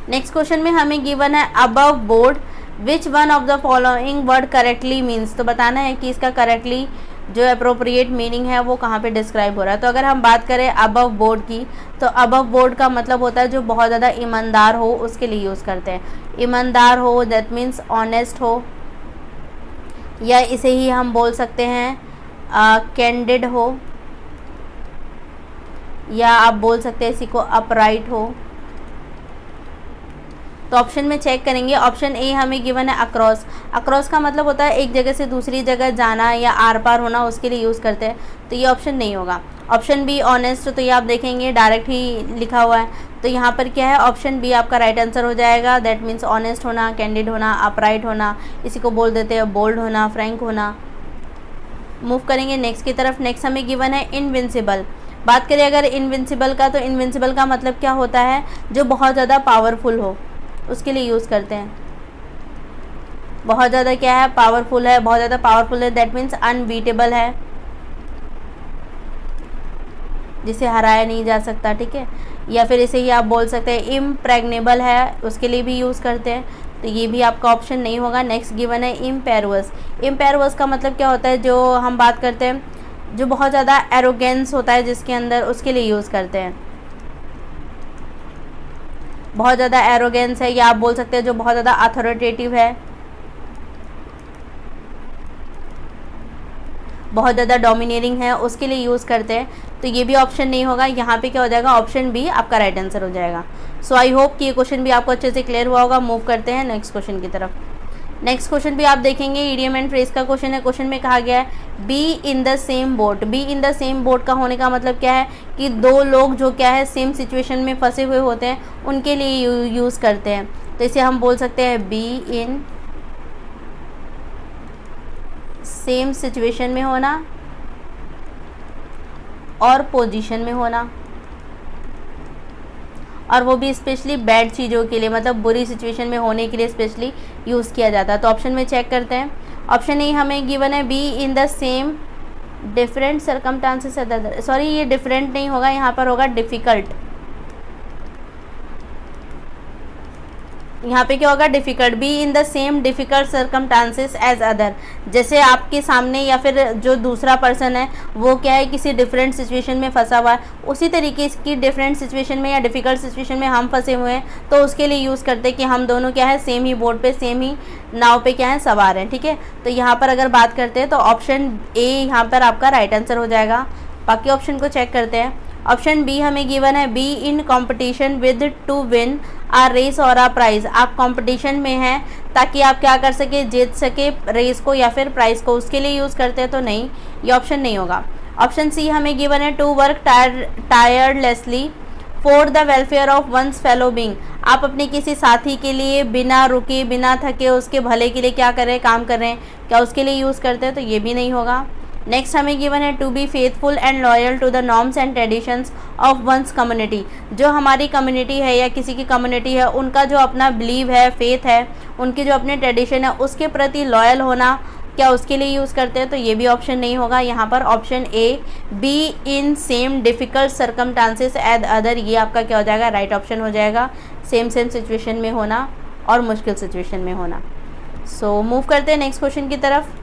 नेक्स्ट क्वेश्चन में हमें गिवन है above board which one of the following word correctly means. तो बताना है कि इसका करेक्टली जो अप्रोप्रिएट मीनिंग है वो कहाँ पे डिस्क्राइब हो रहा है। तो अगर हम बात करें अबव बोर्ड की, तो अबव बोर्ड का मतलब होता है जो बहुत ज़्यादा ईमानदार हो, उसके लिए यूज़ करते हैं। ईमानदार हो दैट मीन्स ऑनेस्ट हो, या इसे ही हम बोल सकते हैं कैंडिड हो, या आप बोल सकते हैं इसी को अपराइट हो। तो ऑप्शन में चेक करेंगे, ऑप्शन ए हमें गिवन है अक्रॉस। अक्रॉस का मतलब होता है एक जगह से दूसरी जगह जाना या आर पार होना, उसके लिए यूज़ करते हैं। तो ये ऑप्शन नहीं होगा। ऑप्शन बी ऑनेस्ट, तो ये आप देखेंगे डायरेक्ट ही लिखा हुआ है, तो यहाँ पर क्या है, ऑप्शन बी आपका राइट आंसर हो जाएगा। दैट मीन्स ऑनेस्ट होना, कैंडिड होना, अपराइट होना, इसी को बोल देते हैं बोल्ड होना, फ्रैंक होना। मूव करेंगे नेक्स्ट की तरफ। नेक्स्ट हमें गिवन है इनविंसिबल। बात करें अगर इनविंसिबल का, तो इनविंसिबल का मतलब क्या होता है, जो बहुत ज़्यादा पावरफुल हो, उसके लिए यूज़ करते हैं। बहुत ज़्यादा क्या है, पावरफुल है, बहुत ज़्यादा पावरफुल है, दैट मीन्स अनबीटेबल है, जिसे हराया नहीं जा सकता, ठीक है। या फिर इसे ही आप बोल सकते हैं इम्प्रेग्नेबल है, उसके लिए भी यूज़ करते हैं। तो ये भी आपका ऑप्शन नहीं होगा। नेक्स्ट गिवन है इम्पेरुअस। इम्पेरुअस का मतलब क्या होता है, जो हम बात करते हैं जो बहुत ज़्यादा एरोगेंस होता है जिसके अंदर, उसके लिए यूज़ करते हैं। बहुत ज़्यादा एरोगेंस है, या आप बोल सकते हैं जो बहुत ज़्यादा अथॉरिटेटिव है, बहुत ज़्यादा डोमिनेटिंग है, उसके लिए यूज़ करते हैं। तो ये भी ऑप्शन नहीं होगा। यहाँ पे क्या हो जाएगा, ऑप्शन बी आपका राइट आंसर हो जाएगा। सो आई होप कि ये क्वेश्चन भी आपको अच्छे से क्लियर हुआ होगा। मूव करते हैं नेक्स्ट क्वेश्चन की तरफ। नेक्स्ट क्वेश्चन भी आप देखेंगे इडियम एंड फ्रेज का क्वेश्चन है। क्वेश्चन में कहा गया है be in the same boat. B in the same boat का होने का मतलब क्या है कि दो लोग जो क्या है सेम सिचुएशन में फंसे हुए होते हैं, उनके लिए यूज़ करते हैं। तो इसे हम बोल सकते हैं बी इन सेम सिचुएशन में होना और पोजीशन में होना, और वो भी स्पेशली बैड चीज़ों के लिए, मतलब बुरी सिचुएशन में होने के लिए स्पेशली यूज़ किया जाता है। तो ऑप्शन में चेक करते हैं। ऑप्शन ए हमें गिवन है be in the same different circumstances other. Sorry, ये डिफरेंट नहीं होगा, यहाँ पर होगा डिफ़िकल्ट। यहाँ पे क्या होगा, difficult. Be in the same difficult circumstances as other. जैसे आपके सामने या फिर जो दूसरा पर्सन है वो क्या है किसी डिफरेंट सिचुएशन में फंसा हुआ है, उसी तरीके की डिफरेंट सिचुएशन में या डिफ़िकल्ट सिचुएशन में हम फंसे हुए हैं, तो उसके लिए यूज़ करते हैं कि हम दोनों क्या है सेम ही बोट पे, सेम ही नाव पे क्या है सवार हैं, ठीक है। तो यहाँ पर अगर बात करते हैं तो ऑप्शन ए यहाँ पर आपका राइट आंसर हो जाएगा। बाकी ऑप्शन को चेक करते हैं। ऑप्शन बी हमें गिवन है be in competition with to win a race और आ प्राइज़। आप कंपटीशन में हैं ताकि आप क्या कर सके, जीत सके रेस को या फिर प्राइज़ को, उसके लिए यूज़ करते हैं। तो नहीं, ये ऑप्शन नहीं होगा। ऑप्शन सी हमें गिवन है to work tirelessly for the welfare of one's fellow being. आप अपने किसी साथी के लिए बिना रुके बिना थके उसके भले के लिए क्या कर रहे हैं, काम कर रहे हैं, क्या उसके लिए यूज़ करते हैं, तो ये भी नहीं होगा। नेक्स्ट हमें गिवन है to be faithful and loyal to the norms and traditions of one's community. जो हमारी कम्युनिटी है या किसी की कम्युनिटी है, उनका जो अपना बिलीव है, फेथ है, उनके जो अपने ट्रेडिशन है उसके प्रति लॉयल होना, क्या उसके लिए यूज़ करते हैं, तो ये भी ऑप्शन नहीं होगा। यहाँ पर option A be in same difficult circumstances as other, ये आपका क्या हो जाएगा, राइट ऑप्शन हो जाएगा। सेम सिचुएशन में होना और मुश्किल सिचुएशन में होना। सो मूव करते हैं नेक्स्ट क्वेश्चन की तरफ।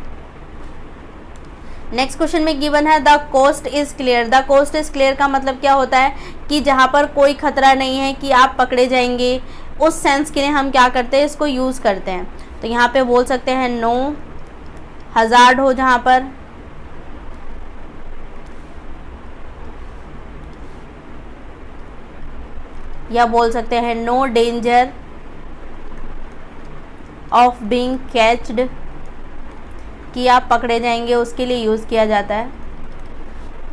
नेक्स्ट क्वेश्चन में गिवन है the coast is clear. The coast is clear का मतलब क्या होता है कि जहाँ पर कोई खतरा नहीं है कि आप पकड़े जाएंगे, उस सेंस के लिए हम क्या करते हैं, इसको यूज़ करते हैं। तो यहाँ पे बोल सकते हैं नो हज़ार्ड हो जहाँ पर, या बोल सकते हैं no danger of being catched, कि आप पकड़े जाएंगे उसके लिए यूज़ किया जाता है।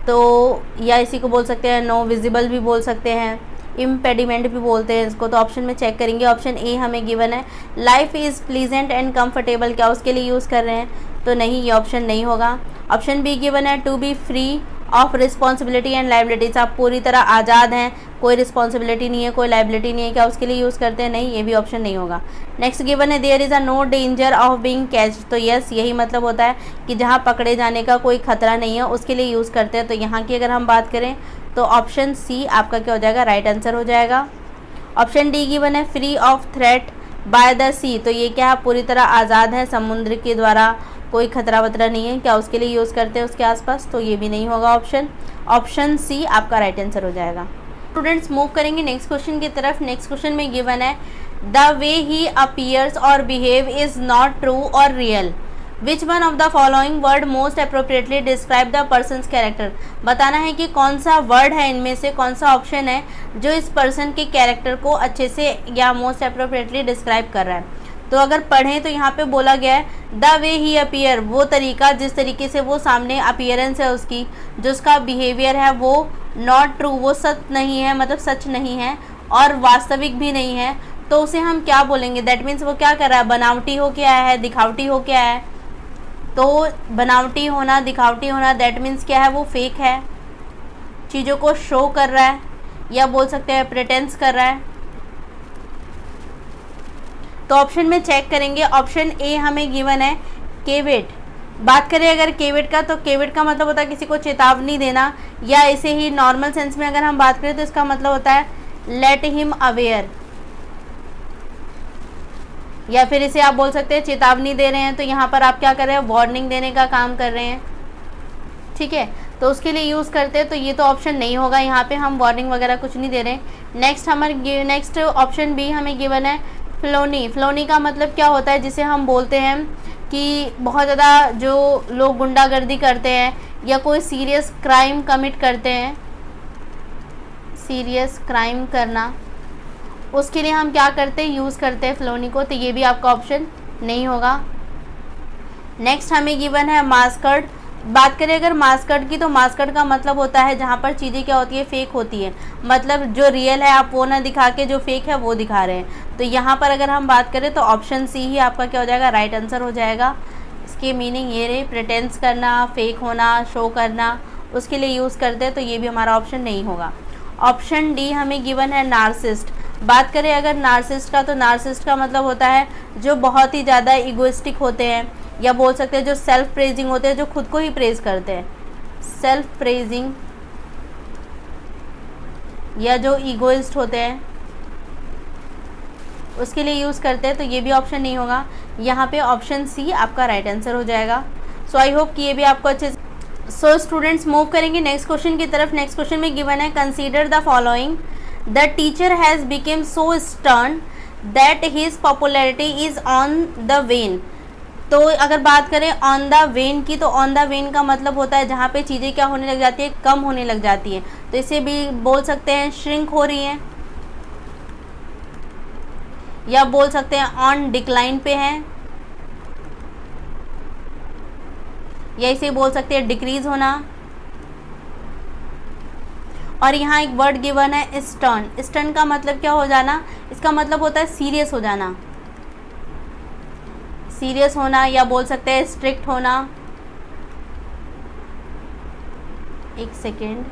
तो या इसी को बोल सकते हैं नो विजिबल भी बोल सकते हैं, इम्पेडिमेंट भी बोलते हैं इसको। तो ऑप्शन में चेक करेंगे, ऑप्शन ए हमें गिवन है life is pleasant and comfortable, क्या उसके लिए यूज़ कर रहे हैं, तो नहीं, ये ऑप्शन नहीं होगा। ऑप्शन बी गिवन है to be free of responsibility and liabilities, आप पूरी तरह आज़ाद हैं, कोई रिस्पॉन्सिबिलिटी नहीं है, कोई लाइबिलिटी नहीं है, क्या उसके लिए यूज़ करते हैं, नहीं, ये भी ऑप्शन नहीं होगा। नेक्स्ट गिवन है there is a no danger of being catch, तो यस यही मतलब होता है कि जहाँ पकड़े जाने का कोई खतरा नहीं है उसके लिए यूज़ करते हैं। तो यहाँ की अगर हम बात करें तो ऑप्शन सी आपका क्या हो जाएगा, राइट आंसर हो जाएगा। ऑप्शन डी गिवन है free of threat by the sea, तो ये क्या है, पूरी तरह आज़ाद है, समुद्र के द्वारा कोई खतरा वतरा नहीं है, क्या उसके लिए यूज़ करते हैं उसके आसपास, तो ये भी नहीं होगा ऑप्शन। ऑप्शन सी आपका राइट आंसर हो जाएगा। स्टूडेंट्स मूव करेंगे नेक्स्ट क्वेश्चन की तरफ। नेक्स्ट क्वेश्चन में गिवन है द वे ही अपीयर्स और बिहेव इज़ नॉट ट्रू और real, which one of the following word most appropriately describe the persons character. बताना है कि कौन सा वर्ड है इनमें से, कौन सा ऑप्शन है जो इस पर्सन के कैरेक्टर को अच्छे से या मोस्ट अप्रोप्रिएटली डिस्क्राइब कर रहा है। तो अगर पढ़ें तो यहाँ पे बोला गया है द वे ही अपीयर, वो तरीका जिस तरीके से वो सामने अपीयरेंस है उसकी, जो उसका बिहेवियर है वो नॉट ट्रू, वो सच नहीं है, मतलब सच नहीं है और वास्तविक भी नहीं है, तो उसे हम क्या बोलेंगे, दैट मीन्स वो क्या कर रहा है, बनावटी हो के आया है, दिखावटी हो के आया है। तो बनावटी होना, दिखावटी होना, दैट मीन्स क्या है, वो फेक है, चीज़ों को शो कर रहा है, या बोल सकते हैं प्रिटेंस कर रहा है। तो ऑप्शन में चेक करेंगे, ऑप्शन ए हमें गिवन है केवेट। बात करें अगर केवेट का, तो केवेट का मतलब होता है किसी को चेतावनी देना, या ऐसे ही नॉर्मल सेंस में अगर हम बात करें तो इसका मतलब होता है लेट हिम अवेयर, या फिर इसे आप बोल सकते हैं चेतावनी दे रहे हैं, तो यहाँ पर आप क्या कर रहे हैं, वार्निंग देने का काम कर रहे हैं, ठीक है, तो उसके लिए यूज़ करते हैं। तो ये तो ऑप्शन नहीं होगा, यहाँ पे हम वार्निंग वगैरह कुछ नहीं दे रहे हैं। नेक्स्ट ऑप्शन बी हमें गिवन है फ्लोनी। फ्लोनी का मतलब क्या होता है, जिसे हम बोलते हैं कि बहुत ज़्यादा जो लोग गुंडागर्दी करते हैं या कोई सीरियस क्राइम कमिट करते हैं, सीरियस क्राइम करना, उसके लिए हम क्या करते हैं, यूज़ करते हैं फ्लोनी को, तो ये भी आपका ऑप्शन नहीं होगा। नेक्स्ट हमें गिवन है मास्कर्ड। बात करें अगर मास्कर्ड की, तो मास्कर्ड का मतलब होता है जहाँ पर चीज़ें क्या होती है, फेक होती है, मतलब जो रियल है आप वो ना दिखा के जो फेक है वो दिखा रहे हैं। तो यहाँ पर अगर हम बात करें तो ऑप्शन सी ही आपका क्या हो जाएगा, राइट आंसर हो जाएगा। इसके मीनिंग ये रहे, प्रिटेंस करना, फेक होना, शो करना, उसके लिए यूज़ करते हैं, तो ये भी हमारा ऑप्शन नहीं होगा। ऑप्शन डी हमें गिवन है नार्सिस्ट। बात करें अगर नार्सिस्ट का, तो नार्सिस्ट का मतलब होता है जो बहुत ही ज़्यादा इगोइस्टिक होते हैं, या बोल सकते हैं जो सेल्फ प्रेजिंग होते हैं, जो खुद को ही प्रेज करते हैं, सेल्फ प्रेजिंग, या जो ईगोइस्ट होते हैं उसके लिए यूज़ करते हैं, तो ये भी ऑप्शन नहीं होगा। यहाँ पे ऑप्शन सी आपका राइट आंसर हो जाएगा। सो आई होप कि ये भी आपको अच्छे से। सो स्टूडेंट्स मूव करेंगे नेक्स्ट क्वेश्चन की तरफ। नेक्स्ट क्वेश्चन में गिवन है consider the following, the teacher has became so stern that his popularity is on the when. तो अगर बात करें ऑन द वेन की, तो ऑन द वेन का मतलब होता है जहाँ पे चीज़ें क्या होने लग जाती है, कम होने लग जाती हैं, तो इसे भी बोल सकते हैं श्रिंक हो रही हैं, या बोल सकते हैं ऑन डिक्लाइन पे हैं, या इसे बोल सकते हैं डिक्रीज होना। और यहाँ एक वर्ड गिवन है स्टर्न। स्टर्न का मतलब क्या हो जाना, इसका मतलब होता है सीरियस हो जाना, सीरियस होना, या बोल सकते हैं स्ट्रिक्ट होना। एक सेकेंड,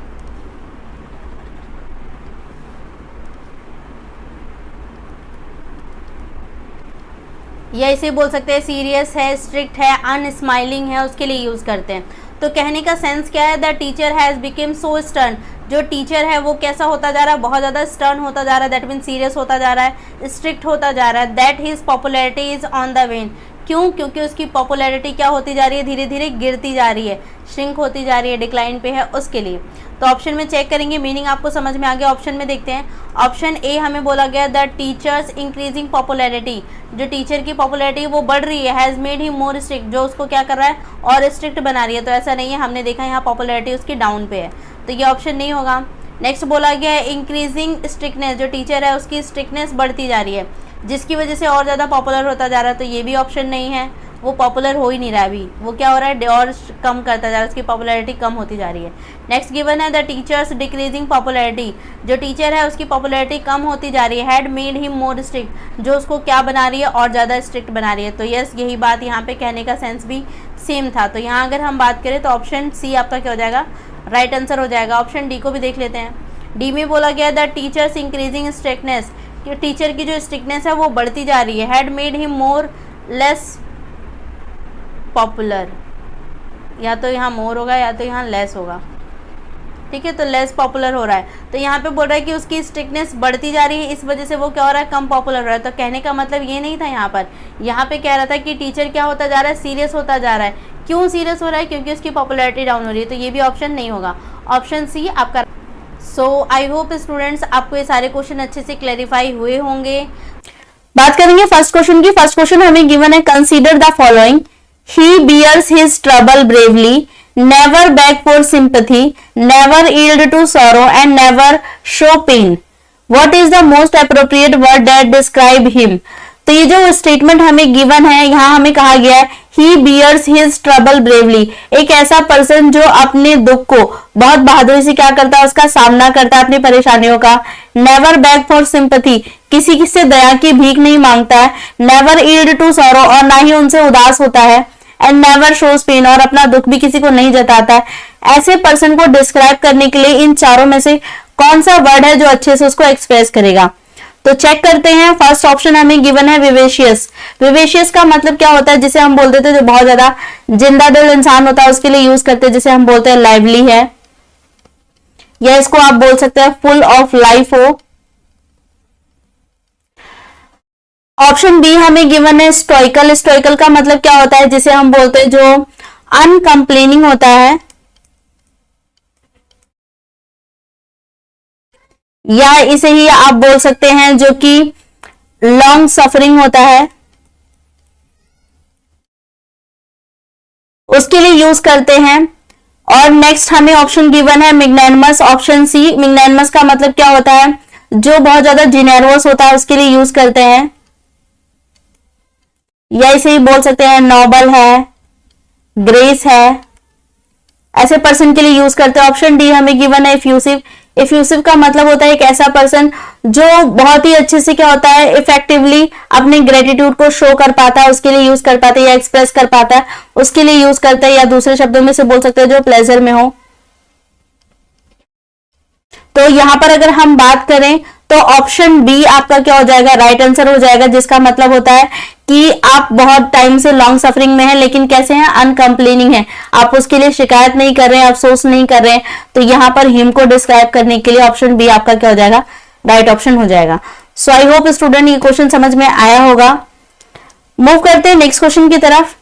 या इसे बोल सकते हैं सीरियस है, स्ट्रिक्ट है, अनस्माइलिंग है, उसके लिए यूज करते हैं। तो कहने का सेंस क्या है, the teacher has became so stern, जो टीचर है वो कैसा होता जा रहा है, बहुत ज़्यादा स्टर्न होता जा रहा है, दैट मीन सीरियस होता जा रहा है, स्ट्रिक्ट होता जा रहा है। That his popularity is on the when, क्यों, क्योंकि उसकी पॉपुलैरिटी क्या होती जा रही है, धीरे धीरे गिरती जा रही है, श्रिंक होती जा रही है, डिक्लाइन पे है, उसके लिए। तो ऑप्शन में चेक करेंगे, मीनिंग आपको समझ में आ गया। ऑप्शन में देखते हैं, ऑप्शन ए हमें बोला गया द टीचर्स इंक्रीजिंग पॉपुलैरिटी, जो टीचर की पॉपुलैरिटी वो बढ़ रही है, has made him more strict, जो उसको क्या कर रहा है और स्ट्रिक्ट बना रही है। तो ऐसा नहीं है, हमने देखा यहाँ पॉपुलैरिटी उसकी डाउन पे है, तो ये ऑप्शन नहीं होगा। नेक्स्ट बोला गया है इंक्रीजिंग स्ट्रिक्टनेस, जो टीचर है उसकी स्ट्रिक्टनेस बढ़ती जा रही है, जिसकी वजह से और ज़्यादा पॉपुलर होता जा रहा है, तो ये भी ऑप्शन नहीं है, वो पॉपुलर हो ही नहीं रहा अभी, वो क्या हो रहा है और कम करता जा रहा है, उसकी पॉपुलैरिटी कम होती जा रही है। नेक्स्ट गिवन है द टीचर्स डिक्रीजिंग पॉपुलैरिटी, जो टीचर है उसकी पॉपुलैरिटी कम होती जा रही है, had made him more strict, जो उसको क्या बना रही है और ज़्यादा स्ट्रिक्ट बना रही है। तो यस, यही बात यहाँ पे कहने का सेंस भी सेम था। तो यहाँ अगर हम बात करें तो ऑप्शन सी आपका क्या हो जाएगा, राइट आंसर हो जाएगा। ऑप्शन डी को भी देख लेते हैं। डी में बोला गया द टीचर्स इंक्रीजिंग स्ट्रिक्टनेस, कि टीचर की जो स्ट्रिक्टनेस है वो बढ़ती जा रही है, had made him more less popular, या तो यहाँ मोर होगा या तो यहाँ लेस होगा, ठीक है, तो लेस पॉपुलर हो रहा है। तो यहाँ पे बोल रहा है कि उसकी स्ट्रिक्टनेस बढ़ती जा रही है, इस वजह से वो क्या हो रहा है, कम पॉपुलर हो रहा है। तो कहने का मतलब ये नहीं था, यहाँ पे कह रहा था कि टीचर क्या होता जा रहा है, सीरियस होता जा रहा है। क्यों सीरियस हो रहा है, क्योंकि उसकी पॉपुलैरिटी डाउन हो रही है। तो ये भी ऑप्शन नहीं होगा, ऑप्शन सी आपका। सो आई होप स्टूडेंट्स आपको ये सारे क्वेश्चन अच्छे से क्लैरिफाई हुए होंगे। बात करेंगे फर्स्ट क्वेश्चन की। फर्स्ट क्वेश्चन हमें गिवन है, consider the following, he bears his trouble bravely, never beg for sympathy, never yield to sorrow and never show pain. What is the most appropriate word that describe him? तो ये जो स्टेटमेंट हमें गिवन है, यहाँ हमें कहा गया है he bears his trouble bravely, एक ऐसा पर्सन जो अपने दुख को बहुत बहादुरी से क्या करता है, उसका सामना करता है, अपनी परेशानियों का। never beg for sympathy, किसी से दया की भीख नहीं मांगता है। never yield to sorrow, और ना ही उनसे उदास होता है। एंड नेवर शोज पेन, और अपना दुख भी किसी को नहीं जताता है। ऐसे पर्सन को डिस्क्राइब करने के लिए इन चारों में से कौन सा वर्ड है जो अच्छे से उसको एक्सप्रेस करेगा? तो चेक करते हैं। फर्स्ट ऑप्शन हमें गिवन है विवेशियस। विवेशियस का मतलब क्या होता है, जिसे हम बोलते थे जो बहुत ज्यादा जिंदा दिल इंसान होता है उसके लिए यूज करते हैं, जिसे हम बोलते हैं लाइवली है, या इसको आप बोल सकते हैं फुल ऑफ लाइफ हो। ऑप्शन बी हमें गिवन है स्टोइकल। स्टोइकल का मतलब क्या होता है, जिसे हम बोलते हैं जो अनकंप्लेनिंग होता है, या इसे ही आप बोल सकते हैं जो कि लॉन्ग सफरिंग होता है, उसके लिए यूज करते हैं। और नेक्स्ट हमें ऑप्शन गिवन है मैग्नेनिमस। ऑप्शन सी, मैग्नेनिमस का मतलब क्या होता है, जो बहुत ज्यादा जेनेरस होता है उसके लिए यूज करते हैं, या इसे ही बोल सकते हैं नोबल है, ग्रेस है, ऐसे पर्सन के लिए यूज करते हैं। ऑप्शन डी हमें गिवन है इफ्यूसिव। इफ्यूसिव का मतलब होता है एक ऐसा पर्सन जो बहुत ही अच्छे से क्या होता है, इफेक्टिवली अपने ग्रेटिट्यूड को शो कर पाता है, उसके लिए यूज कर पाता है, या एक्सप्रेस कर पाता है उसके लिए यूज करता है, या दूसरे शब्दों में से बोल सकते हैं जो प्लेजर में हो। तो यहां पर अगर हम बात करें तो ऑप्शन बी आपका क्या हो जाएगा, राइट आंसर हो जाएगा, जिसका मतलब होता है कि आप बहुत टाइम से लॉन्ग सफरिंग में हैं, लेकिन कैसे हैं, अनकंप्लेनिंग है, आप उसके लिए शिकायत नहीं कर रहे हैं, अफसोस नहीं कर रहे हैं। तो यहां पर हिम को डिस्क्राइब करने के लिए ऑप्शन बी आपका क्या हो जाएगा, राइट ऑप्शन हो जाएगा। सो आई होप स्टूडेंट ये क्वेश्चन समझ में आया होगा। मूव करते हैं नेक्स्ट क्वेश्चन की तरफ।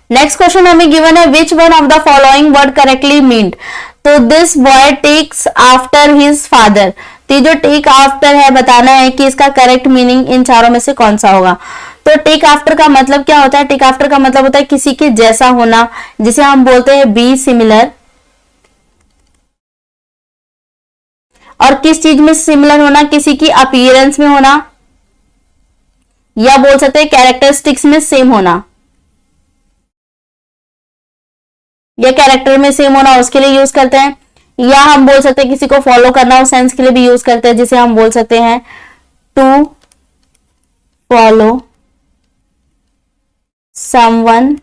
नेक्स्ट क्वेश्चन हमें गिवन है which one of the following word correctly meaned. तो this boy takes after his father. तो जो टेक आफ्टर है बताना है कि इसका करेक्ट मीनिंग इन चारों में से कौन सा होगा। तो टेक आफ्टर का मतलब क्या होता है, टेक आफ्टर का मतलब होता है किसी के जैसा होना, जिसे हम बोलते हैं बी सिमिलर। और किस चीज में सिमिलर होना, किसी की अपीयरेंस में होना, या बोल सकते हैं कैरेक्टरिस्टिक्स में सेम होना, या कैरेक्टर में सेम होना, उसके लिए यूज करते हैं। या हम बोल सकते हैं किसी को फॉलो करना उस सेंस के लिए भी यूज करते हैं, जिसे हम बोल सकते हैं टू फॉलो समवन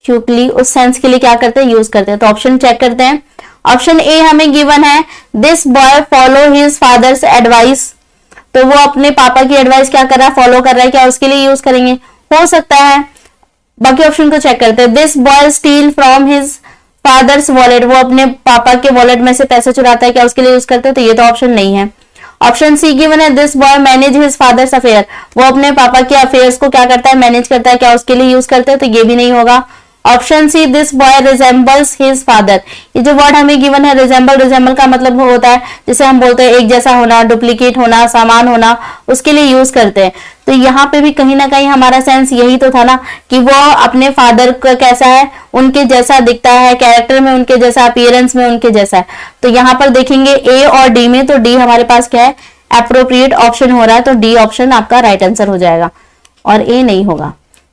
क्विकली, उस सेंस के लिए क्या करते हैं, यूज करते हैं। तो ऑप्शन चेक करते हैं। ऑप्शन ए हमें गिवन है, this boy follow his father's advice, तो वो अपने पापा की एडवाइस क्या कर रहा है, फॉलो कर रहा है, क्या उसके लिए यूज करेंगे, हो सकता है। बाकी ऑप्शन को चेक करते हैं। This boy steel from his father's wallet, वो अपने पापा के वॉलेट में से पैसे चुराता है, क्या उसके लिए यूज करते हैं, तो ये तो ऑप्शन नहीं है। ऑप्शन सी गिवन है, this boy manage his father's affair, वो अपने पापा के अफेयर्स को क्या करता है, मैनेज करता है, क्या उसके लिए यूज करते हैं, तो ये भी नहीं होगा। Option C, this boy resembles his father, ये जो वर्ड हमें गिवन है रिजेंबल, रिजेंबल का मतलब होता है जिसे हम बोलते हैं एक जैसा होना, डुप्लीकेट होना, समान होना, उसके लिए यूज करते हैं। तो यहाँ पे भी कहीं ना कहीं हमारा सेंस यही तो था ना कि वो अपने फादर का कैसा है, उनके जैसा दिखता है, कैरेक्टर में उनके जैसा, अपीयरेंस में उनके जैसा है। तो यहाँ पर देखेंगे ए और डी में, तो डी हमारे पास क्या है, एप्रोप्रिएट ऑप्शन हो रहा है, तो डी ऑप्शन आपका राइट आंसर हो जाएगा और ए नहीं होगा।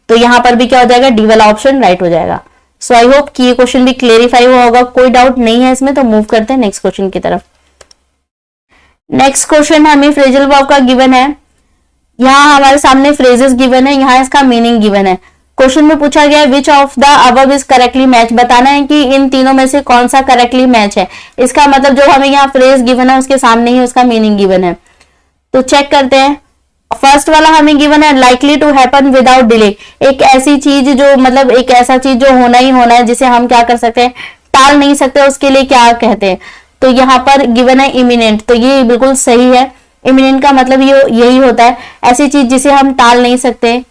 तो यहां पर भी क्या हो जाएगा, डी वाला ऑप्शन राइट हो जाएगा। सो आई होप कि ये क्वेश्चन भी क्लेरिफाई हुआ होगा, कोई डाउट नहीं है इसमें। तो मूव करते हैं नेक्स्ट क्वेश्चन की तरफ। नेक्स्ट क्वेश्चन हमें फ्रेजल वर्ब का गिवन है। यहाँ हमारे सामने फ्रेजेस गिवन है, यहाँ इसका मीनिंग गिवन है। क्वेश्चन में पूछा गया है which of the above is correctly match, बताना है कि इन तीनों में से कौन सा करेक्टली मैच है। इसका मतलब जो हमें यहाँ फ्रेज गिवन है उसके सामने ही उसका मीनिंग गिवन है। तो चेक करते हैं। फर्स्ट वाला हमें गिवन है likely to happen without delay, एक ऐसी चीज जो मतलब एक ऐसा चीज जो होना ही होना है, जिसे हम क्या कर सकते हैं, टाल नहीं सकते, उसके लिए क्या कहते हैं। तो यहाँ पर गिवन है इमिनेंट, तो ये बिल्कुल सही है। इमिनेंट का मतलब ये यही होता है, ऐसी चीज जिसे हम टाल नहीं सकते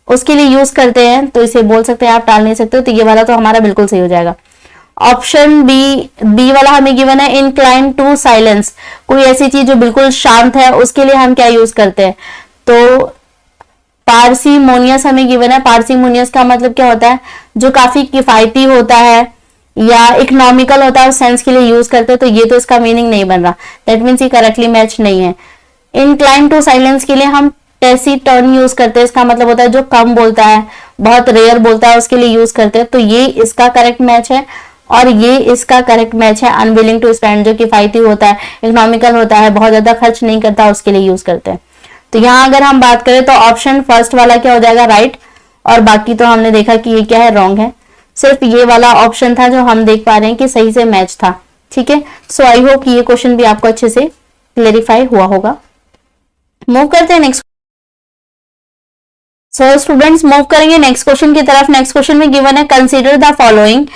उसके लिए यूज करते हैं, तो इसे बोल सकते हैं आप टाल नहीं सकते। तो ये वाला तो हमारा बिल्कुल सही हो जाएगा। ऑप्शन बी वाला हमें गिवन है इंक्लाइन टू साइलेंस, कोई ऐसी चीज जो बिल्कुल शांत है उसके लिए हम क्या यूज करते हैं, तो पार्सीमोनियस हमें गिवन है। पार्सीमोनियस का मतलब क्या होता है, जो काफी किफायती होता है या इकोनॉमिकल होता है, उस सेंस के लिए यूज करते हैं। तो ये तो इसका मीनिंग नहीं बन रहा, दैट मीन्स ये करेक्टली मैच नहीं है। इंक्लाइन टू साइलेंस के लिए हम टेसिटर्न यूज करते हैं, इसका मतलब होता है जो कम बोलता है, बहुत रेयर बोलता है, उसके लिए यूज करते हैं। तो ये इसका करेक्ट मैच है और ये इसका करेक्ट मैच है। अनविलिंग टू स्पेंड, जो किफायती होता है, इकोनॉमिकल होता है, बहुत ज्यादा खर्च नहीं करता, उसके लिए यूज करते हैं। तो यहाँ अगर हम बात करें तो ऑप्शन फर्स्ट वाला क्या हो जाएगा, राइट। और बाकी तो हमने देखा कि ये क्या है, रॉन्ग है। सिर्फ ये वाला ऑप्शन था जो हम देख पा रहे हैं कि सही से मैच था। ठीक है, सो आई होप कि ये क्वेश्चन भी आपको अच्छे से क्लेरिफाई हुआ होगा। मूव करते हैं नेक्स्ट। सो स्टूडेंट्स मूव करेंगे नेक्स्ट क्वेश्चन की तरफ। नेक्स्ट क्वेश्चन में गिवन है कंसीडर द फॉलोइंग।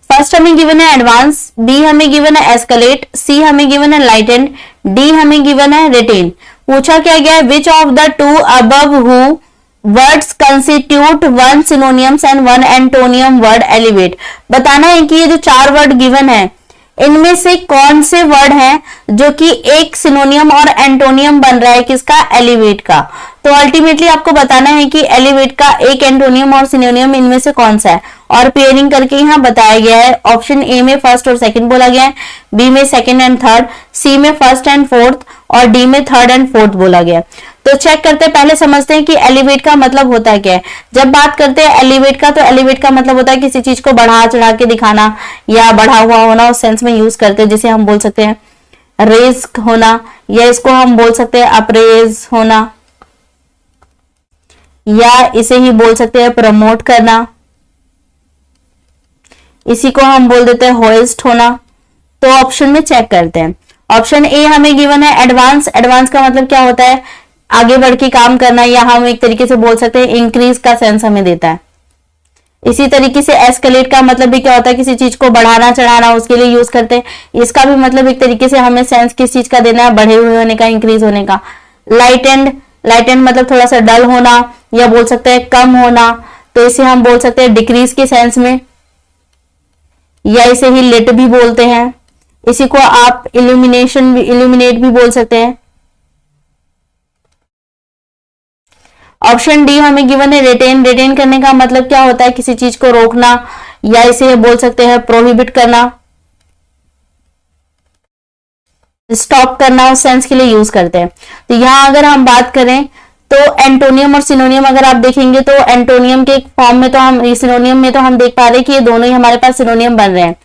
फर्स्ट हमें गिवन है एडवांस, बी हमें गिवन है एस्केलेट, सी हमें गिवन है लाइटेन, डी हमें गिवन है रिटेन। पूछा क्या गया है, which of the two above who words constitute one synonyms and one antonym word elevate. बताना है कि ये जो चार वर्ड गिवन है इनमें से कौन से वर्ड हैं जो कि एक सिनोनियम और एंटोनियम बन रहा है किसका, एलिवेट का। तो अल्टीमेटली आपको बताना है कि एलिवेट का एक एंटोनियम और सिनोनियम इनमें से कौन सा है, और पेयरिंग करके यहाँ बताया गया है। ऑप्शन ए में फर्स्ट और सेकंड बोला गया है, बी में सेकंड एंड थर्ड, सी में फर्स्ट एंड फोर्थ और डी में थर्ड एंड फोर्थ बोला गया है। तो चेक करते हैं, पहले समझते हैं कि एलिवेट का मतलब होता क्या है। जब बात करते हैं एलिवेट का, तो एलिवेट का मतलब होता है किसी चीज को बढ़ा चढ़ा के दिखाना या बढ़ा हुआ होना, उस सेंस में यूज करते हैं। जिसे हम बोल सकते हैं रेज होना, या इसको हम बोल सकते हैं अप्रेज होना, या इसे ही बोल सकते हैं प्रमोट करना, इसी को हम बोल देते हैं होइस्ट होना। तो ऑप्शन में चेक करते हैं। ऑप्शन ए हमें गिवन है एडवांस। एडवांस का मतलब क्या होता है, आगे बढ़ के काम करना, या हम एक तरीके से बोल सकते हैं इंक्रीज का सेंस हमें देता है। इसी तरीके से एस्केलेट का मतलब भी क्या होता है, किसी चीज को बढ़ाना चढ़ाना, उसके लिए यूज करते हैं। इसका भी मतलब एक तरीके से हमें सेंस किस चीज का देना है, बढ़े हुए होने का, इंक्रीज होने का। लाइटेंड, लाइटेंड मतलब थोड़ा सा डल होना, या बोल सकते हैं कम होना, तो इसे हम बोल सकते हैं डिक्रीज के सेंस में, या इसे ही लिट भी बोलते हैं। इसी को आप इल्यूमिनेट भी बोल सकते हैं। ऑप्शन डी हमें गिवन है रिटेन। रिटेन करने का मतलब क्या होता है, किसी चीज को रोकना, या इसे बोल सकते हैं प्रोहिबिट करना, स्टॉप करना, उस सेंस के लिए यूज करते हैं। तो यहां अगर हम बात करें तो एंटोनियम और सिनोनियम अगर आप देखेंगे तो एंटोनियम के फॉर्म में तो हम, सिनोनियम में तो हम देख पा रहे हैं कि ये दोनों ही हमारे पास सिनोनियम बन रहे हैं।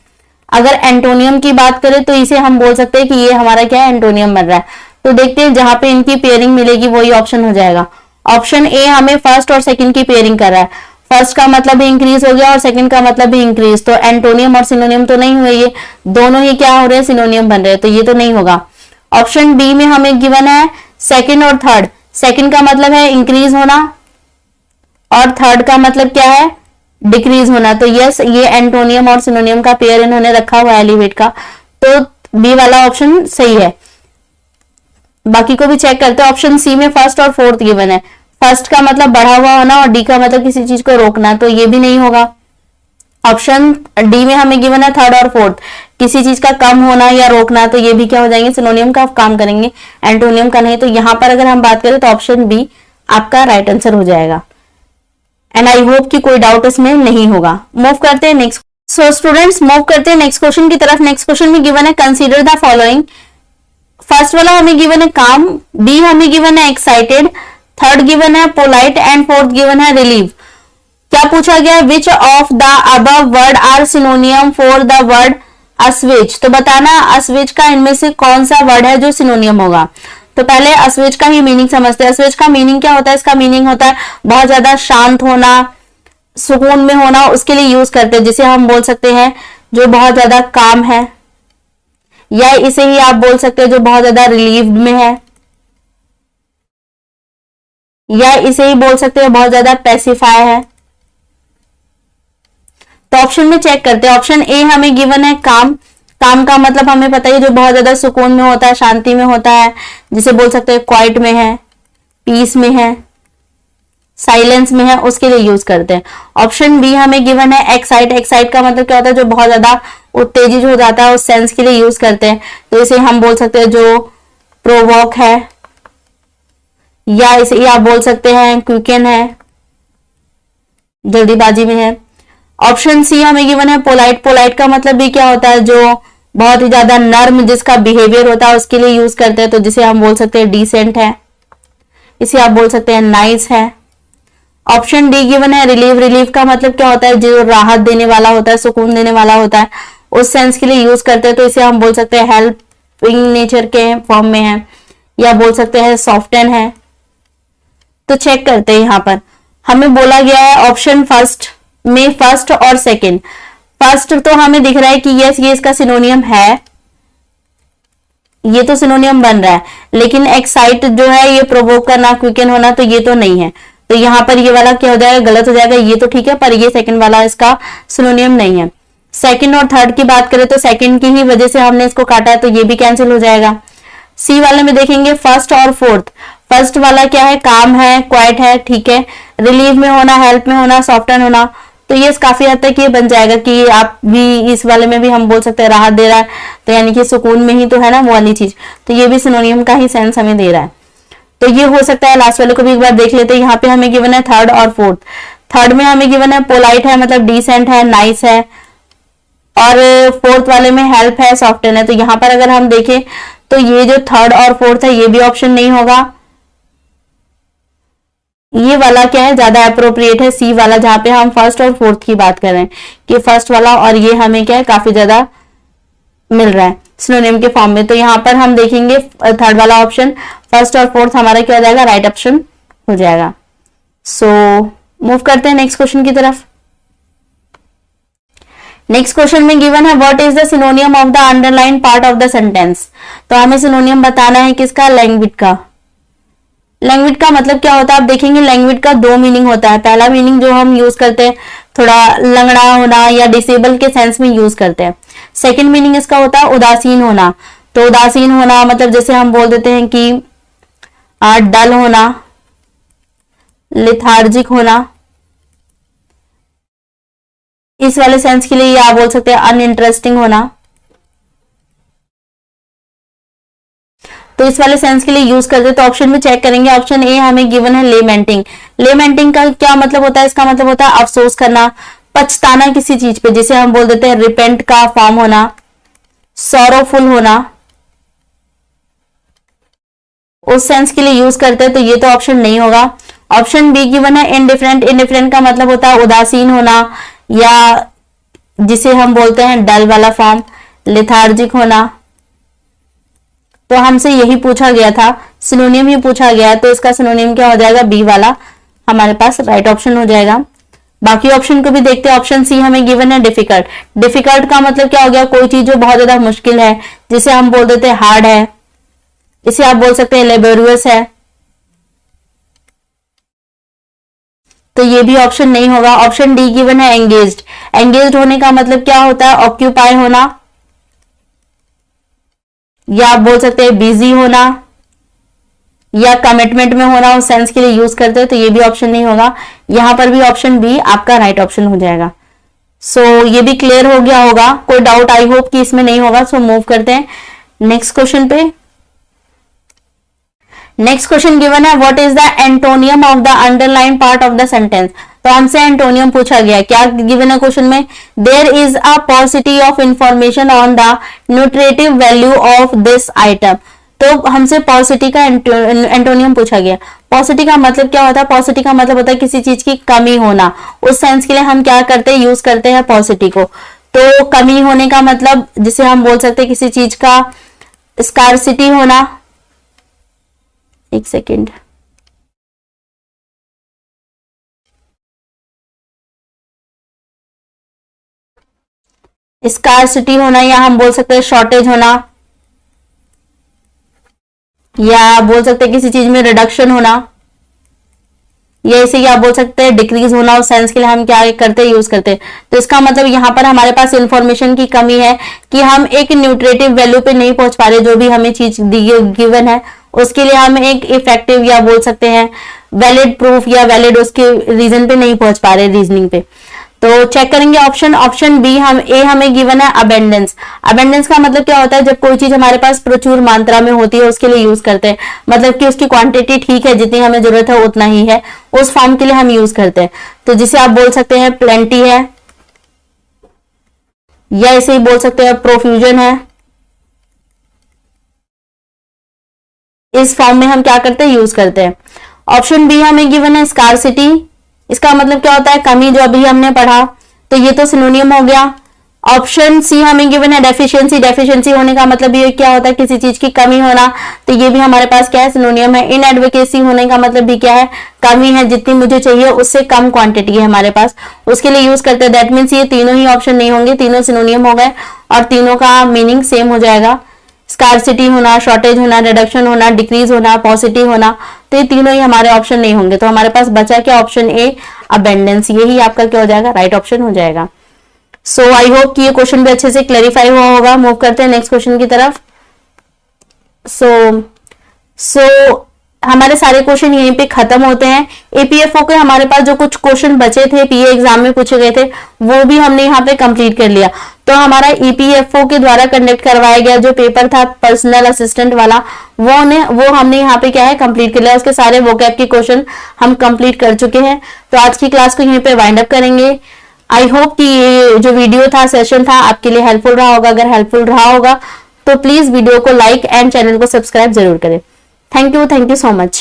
अगर एंटोनियम की बात करें तो इसे हम बोल सकते हैं कि ये हमारा क्या है, एंटोनियम बन रहा है। तो देखते हैं जहां पे इनकी पेयरिंग मिलेगी वही ऑप्शन हो जाएगा। ऑप्शन ए हमें फर्स्ट और सेकंड की पेयरिंग कर रहा है। फर्स्ट का मतलब भी इंक्रीज हो गया और सेकंड का मतलब भी इंक्रीज, तो एंटोनियम और सिनोनियम तो नहीं हुए, ये दोनों ही क्या हो रहे हैं, सिनोनियम बन रहे हैं, तो ये तो नहीं होगा। ऑप्शन बी में हमें गिवन है सेकंड और थर्ड। सेकंड का मतलब है इंक्रीज होना और थर्ड का मतलब क्या है, डिक्रीज होना। तो यस, ये एंटोनियम और सिनोनियम का पेयर इन्होंने रखा हुआ है एलिवेट का, तो बी वाला ऑप्शन सही है। बाकी को भी चेक करते हैं। ऑप्शन सी में फर्स्ट और फोर्थ गिवन है। फर्स्ट का मतलब बढ़ा हुआ होना और डी का मतलब किसी चीज को रोकना, तो ये भी नहीं होगा। ऑप्शन डी में हमें गिवन है थर्ड और फोर्थ, किसी चीज का कम होना या रोकना, तो ये भी क्या हो जाएंगे, सिनोनियम का काम करेंगे, एंटोनियम का नहीं। तो यहां पर अगर हम बात करें तो ऑप्शन बी आपका राइट आंसर हो जाएगा। एंड आई होप कि कोई डाउट इसमें नहीं होगा। मूव करते हैं नेक्स्ट। सो स्टूडेंट्स, मूव करते हैं नेक्स्ट क्वेश्चन की तरफ। नेक्स्ट क्वेश्चन में गिवन है कंसीडर द फॉलोइंग। फर्स्ट वाला हमें गिवन है काम, बी हमें गिवन है एक्साइटेड, थर्ड गिवन है पोलाइट एंड फोर्थ गिवन है रिलीव। क्या पूछा गया है, which of the above word are synonym for the word assuage. तो बताना अस्विच का इनमें से कौन सा वर्ड है जो सिनोनियम होगा। तो पहले अस्विच का ही मीनिंग समझते हैं। अस्विच का मीनिंग क्या होता है, इसका मीनिंग होता है बहुत ज्यादा शांत होना, सुकून में होना, उसके लिए यूज करते हैं। जिसे हम बोल सकते हैं जो बहुत ज्यादा काम है, या इसे ही आप बोल सकते हैं जो बहुत ज्यादा रिलीव्ड में है, या इसे ही बोल सकते हैं बहुत ज्यादा पैसिफाई है। तो ऑप्शन में चेक करते हैं। ऑप्शन ए हमें गिवन है काम। काम का मतलब हमें पता है जो बहुत ज्यादा सुकून में होता है, शांति में होता है, जिसे बोल सकते हैं क्वाइट में है, पीस में है, साइलेंस में है, उसके लिए यूज करते हैं। ऑप्शन बी हमें गिवन है एक्साइट। एक्साइट का मतलब क्या होता है, जो बहुत ज्यादा उत्तेजित हो जाता है, उस सेंस के लिए यूज करते हैं। तो इसे हम बोल सकते हैं जो प्रोवोक है, या इसे आप बोल सकते हैं क्विकन है, जल्दीबाजी में है। ऑप्शन सी हमें गिवन है पोलाइट। पोलाइट का मतलब भी क्या होता है, जो बहुत ही ज्यादा नर्म जिसका बिहेवियर होता है उसके लिए यूज करते हैं, तो जिसे हम बोल सकते हैं डिसेंट है, इसे आप बोल सकते हैं नाइस है। ऑप्शन डी गिवन है रिलीव। रिलीव का मतलब क्या होता है, जो राहत देने वाला होता है, सुकून देने वाला होता है, उस सेंस के लिए यूज करते हैं, तो इसे हम बोल सकते हैं हेल्पिंग नेचर के फॉर्म में है, या बोल सकते हैं सॉफ्टन है। तो चेक करते हैं। यहां पर हमें बोला गया है ऑप्शन फर्स्ट में फर्स्ट और सेकंड। फर्स्ट तो हमें दिख रहा है कि यस ये इसका सिनोनियम है, ये तो सिनोनियम बन रहा है, लेकिन एक्साइट जो है ये प्रोवोक करना, क्विकन होना, तो ये तो नहीं है। तो यहां पर ये वाला क्या हो जाएगा, गलत हो जाएगा। ये तो ठीक है, पर ये सेकंड वाला इसका सिनोनियम नहीं है। सेकंड और थर्ड की बात करें तो सेकंड की ही वजह से हमने इसको काटा है, तो ये भी कैंसिल हो जाएगा। सी वाले में देखेंगे फर्स्ट और फोर्थ। फर्स्ट वाला क्या है, काम है, क्वाइट है, ठीक है, रिलीव में होना, हेल्प में होना, सॉफ्टन होना, तो ये काफी हद तक ये बन जाएगा कि आप भी इस वाले में भी हम बोल सकते हैं राहत दे रहा है, तो यानी कि सुकून में ही तो है ना वो वाली चीज, तो ये भी सिनोनियम का ही सेंस हमें दे रहा है। तो ये हो सकता है। लास्ट वाले को भी एक बार देख लेते हैं। यहाँ पे हमें गिवन है थर्ड और फोर्थ। थर्ड में हमें गिवन है पोलाइट है, मतलब डिसेंट है, नाइस है, और फोर्थ वाले में हेल्प है, सॉफ्टन है। तो यहाँ पर अगर हम देखें तो ये जो थर्ड और फोर्थ है ये भी ऑप्शन नहीं होगा। ये वाला क्या है, ज्यादा अप्रोप्रिएट है, सी वाला, जहां पे हम फर्स्ट और फोर्थ की बात कर रहे हैं कि फर्स्ट वाला और ये हमें क्या है काफी ज्यादा मिल रहा है सिनोनिम के फॉर्म में। तो यहां पर हम देखेंगे थर्ड वाला ऑप्शन, फर्स्ट और फोर्थ हमारा क्या हो जाएगा, राइट ऑप्शन हो जाएगा। सो मूव करते हैं नेक्स्ट क्वेश्चन की तरफ। नेक्स्ट क्वेश्चन में गिवन है what is the सिनोनियम of the underline part of the sentence. तो हमें सिनोनियम बताना है किसका, लैंग्वेज का। लैंग्वेज का मतलब क्या होता है, आप देखेंगे लैंग्वेज का दो मीनिंग होता है। पहला मीनिंग जो हम यूज करते हैं थोड़ा लंगड़ा होना या डिसेबल के सेंस में यूज करते हैं। सेकंड मीनिंग इसका होता है उदासीन होना। तो उदासीन होना मतलब जैसे हम बोल देते हैं कि डल होना, लिथार्जिक होना, इस वाले सेंस के लिए आप बोल सकते हैं अनइंटरेस्टिंग होना। तो इस वाले सेंस के लिए यूज करते हैं। तो ऑप्शन में चेक करेंगे। ऑप्शन ए हमें गिवन है लेमेंटिंग। लेमेंटिंग का क्या मतलब होता है, इसका मतलब होता है अफसोस करना, पछताना किसी चीज पे, जिसे हम बोल देते हैं रिपेंट का फॉर्म होना, सॉरोफुल होना, उस सेंस के लिए यूज करते हैं। तो ये तो ऑप्शन नहीं होगा। ऑप्शन बी गिवन है इनडिफरेंट। इनडिफरेंट का मतलब होता है उदासीन होना या जिसे हम बोलते हैं डल वाला फॉर्म, लेथार्जिक होना। तो हमसे यही पूछा गया था, सिनोनियम ही पूछा गया, तो इसका सिनोनियम क्या हो जाएगा, बी वाला हमारे पास राइट ऑप्शन हो जाएगा। बाकी ऑप्शन को भी देखते हैं। ऑप्शन सी हमें गिवन है डिफिकल्ट। डिफिकल्ट का मतलब क्या हो गया, कोई चीज जो बहुत ज्यादा मुश्किल है, जिसे हम बोल देते हैं हार्ड है, इसे आप बोल सकते हैं लेबोरियस है। तो ये भी ऑप्शन नहीं होगा। ऑप्शन डी गिवन है एंगेज्ड। एंगेज्ड होने का मतलब क्या होता है, ऑक्यूपाई होना, या आप बोल सकते हैं बिजी होना, या कमिटमेंट में होना, उस सेंस के लिए यूज करते हैं। तो ये भी ऑप्शन नहीं होगा। यहां पर भी ऑप्शन बी आपका राइट ऑप्शन हो जाएगा। सो ये भी क्लियर हो गया होगा, कोई डाउट आई होप कि इसमें नहीं होगा। सो मूव करते हैं नेक्स्ट क्वेश्चन पे। नेक्स्ट क्वेश्चन गिवन है, what is the antonym of the underline part of the sentence. तो हमसे एंटोनियम पूछा गया, क्या गिवन है क्वेश्चन में, there is a positive of information on the nutritive value of this item. तो हमसे पॉजिटिव का एंटोनियम पूछा गया। पॉजिटिव का मतलब क्या होता है, पॉजिटिव का मतलब होता है किसी चीज की कमी होना। उस सेंस के लिए हम क्या करते हैं, यूज करते हैं पॉजिटिव को। तो कमी होने का मतलब जिसे हम बोल सकते हैं किसी चीज का स्कार्सिटी होना। एक सेकेंड, स्कार्सिटी होना, या हम बोल सकते हैं शॉर्टेज होना, या बोल सकते हैं किसी चीज में रिडक्शन होना, या इसे क्या बोल सकते हैं डिक्रीज होना। उस सेंस के लिए हम क्या करते हैं, यूज करते हैं। तो इसका मतलब यहाँ पर हमारे पास इंफॉर्मेशन की कमी है कि हम एक न्यूट्रेटिव वैल्यू पे नहीं पहुंच पा रहे। जो भी हमें चीज गिवन है उसके लिए हम एक इफेक्टिव या बोल सकते हैं वैलिड प्रूफ या वैलिड उसके रीजन पे नहीं पहुंच पा रहे, रीजनिंग पे। तो चेक करेंगे ऑप्शन बी हमें गिवन है अबेंडेंस। अबेंडेंस का मतलब क्या होता है, जब कोई चीज हमारे पास प्रचुर मात्रा में होती है उसके लिए यूज करते हैं। मतलब कि उसकी क्वांटिटी ठीक है, जितनी हमें जरूरत है उतना ही है, उस फॉर्म के लिए हम यूज करते हैं। तो जिसे आप बोल सकते हैं प्लेंटी है, या इसे ही बोल सकते हैं प्रोफ्यूजन है। इस फॉर्म में हम क्या करते हैं, यूज करते हैं। ऑप्शन बी हमें गिवन है स्कार्सिटी। इसका मतलब क्या होता है, कमी, जो अभी हमने पढ़ा। तो ये तो सिनोनियम हो गया। ऑप्शन सी हमें गिवन है डेफिशिएंसी। डेफिशिएंसी होने का मतलब ये क्या होता है, किसी चीज की कमी होना। तो ये भी हमारे पास क्या है, सिनोनियम है। इनएडवोकेसी होने का मतलब भी क्या है, कमी है, जितनी मुझे चाहिए उससे कम क्वांटिटी है हमारे पास, उसके लिए यूज करते हैं। दैट मीन्स ये तीनों ही ऑप्शन नहीं होंगे, तीनों सिनोनियम हो गए और तीनों का मीनिंग सेम हो जाएगा। स्कार्सिटी होना, शॉर्टेज होना, रिडक्शन होना, डिक्रीज होना, पॉजिटिव होना, तो ये तीनों ही हमारे ऑप्शन नहीं होंगे। तो हमारे पास बचा क्या, ऑप्शन ए अबेंडेंस। यही आपका क्या हो जाएगा, राइट ऑप्शन हो जाएगा। सो आई होप कि ये क्वेश्चन भी अच्छे से क्लैरिफाई हुआ होगा। मूव करते हैं नेक्स्ट क्वेश्चन की तरफ। सो हमारे सारे क्वेश्चन यहीं पे खत्म होते हैं। एपीएफओ के हमारे पास जो कुछ क्वेश्चन बचे थे, पीए एग्जाम में पूछे गए थे, वो भी हमने यहाँ पे कंप्लीट कर लिया। तो हमारा ईपीएफओ के द्वारा कंडक्ट करवाया गया जो पेपर था पर्सनल असिस्टेंट वाला, वो हमने यहाँ पे क्या है, कंप्लीट कर लिया। उसके सारे वोकैब के क्वेश्चन हम कंप्लीट कर चुके हैं। तो आज की क्लास को यहीं पे वाइंड अप करेंगे। आई होप कि ये जो वीडियो था, सेशन था, आपके लिए हेल्पफुल रहा होगा। अगर हेल्पफुल रहा होगा तो प्लीज वीडियो को लाइक एंड चैनल को सब्सक्राइब जरूर करें। Thank you so much.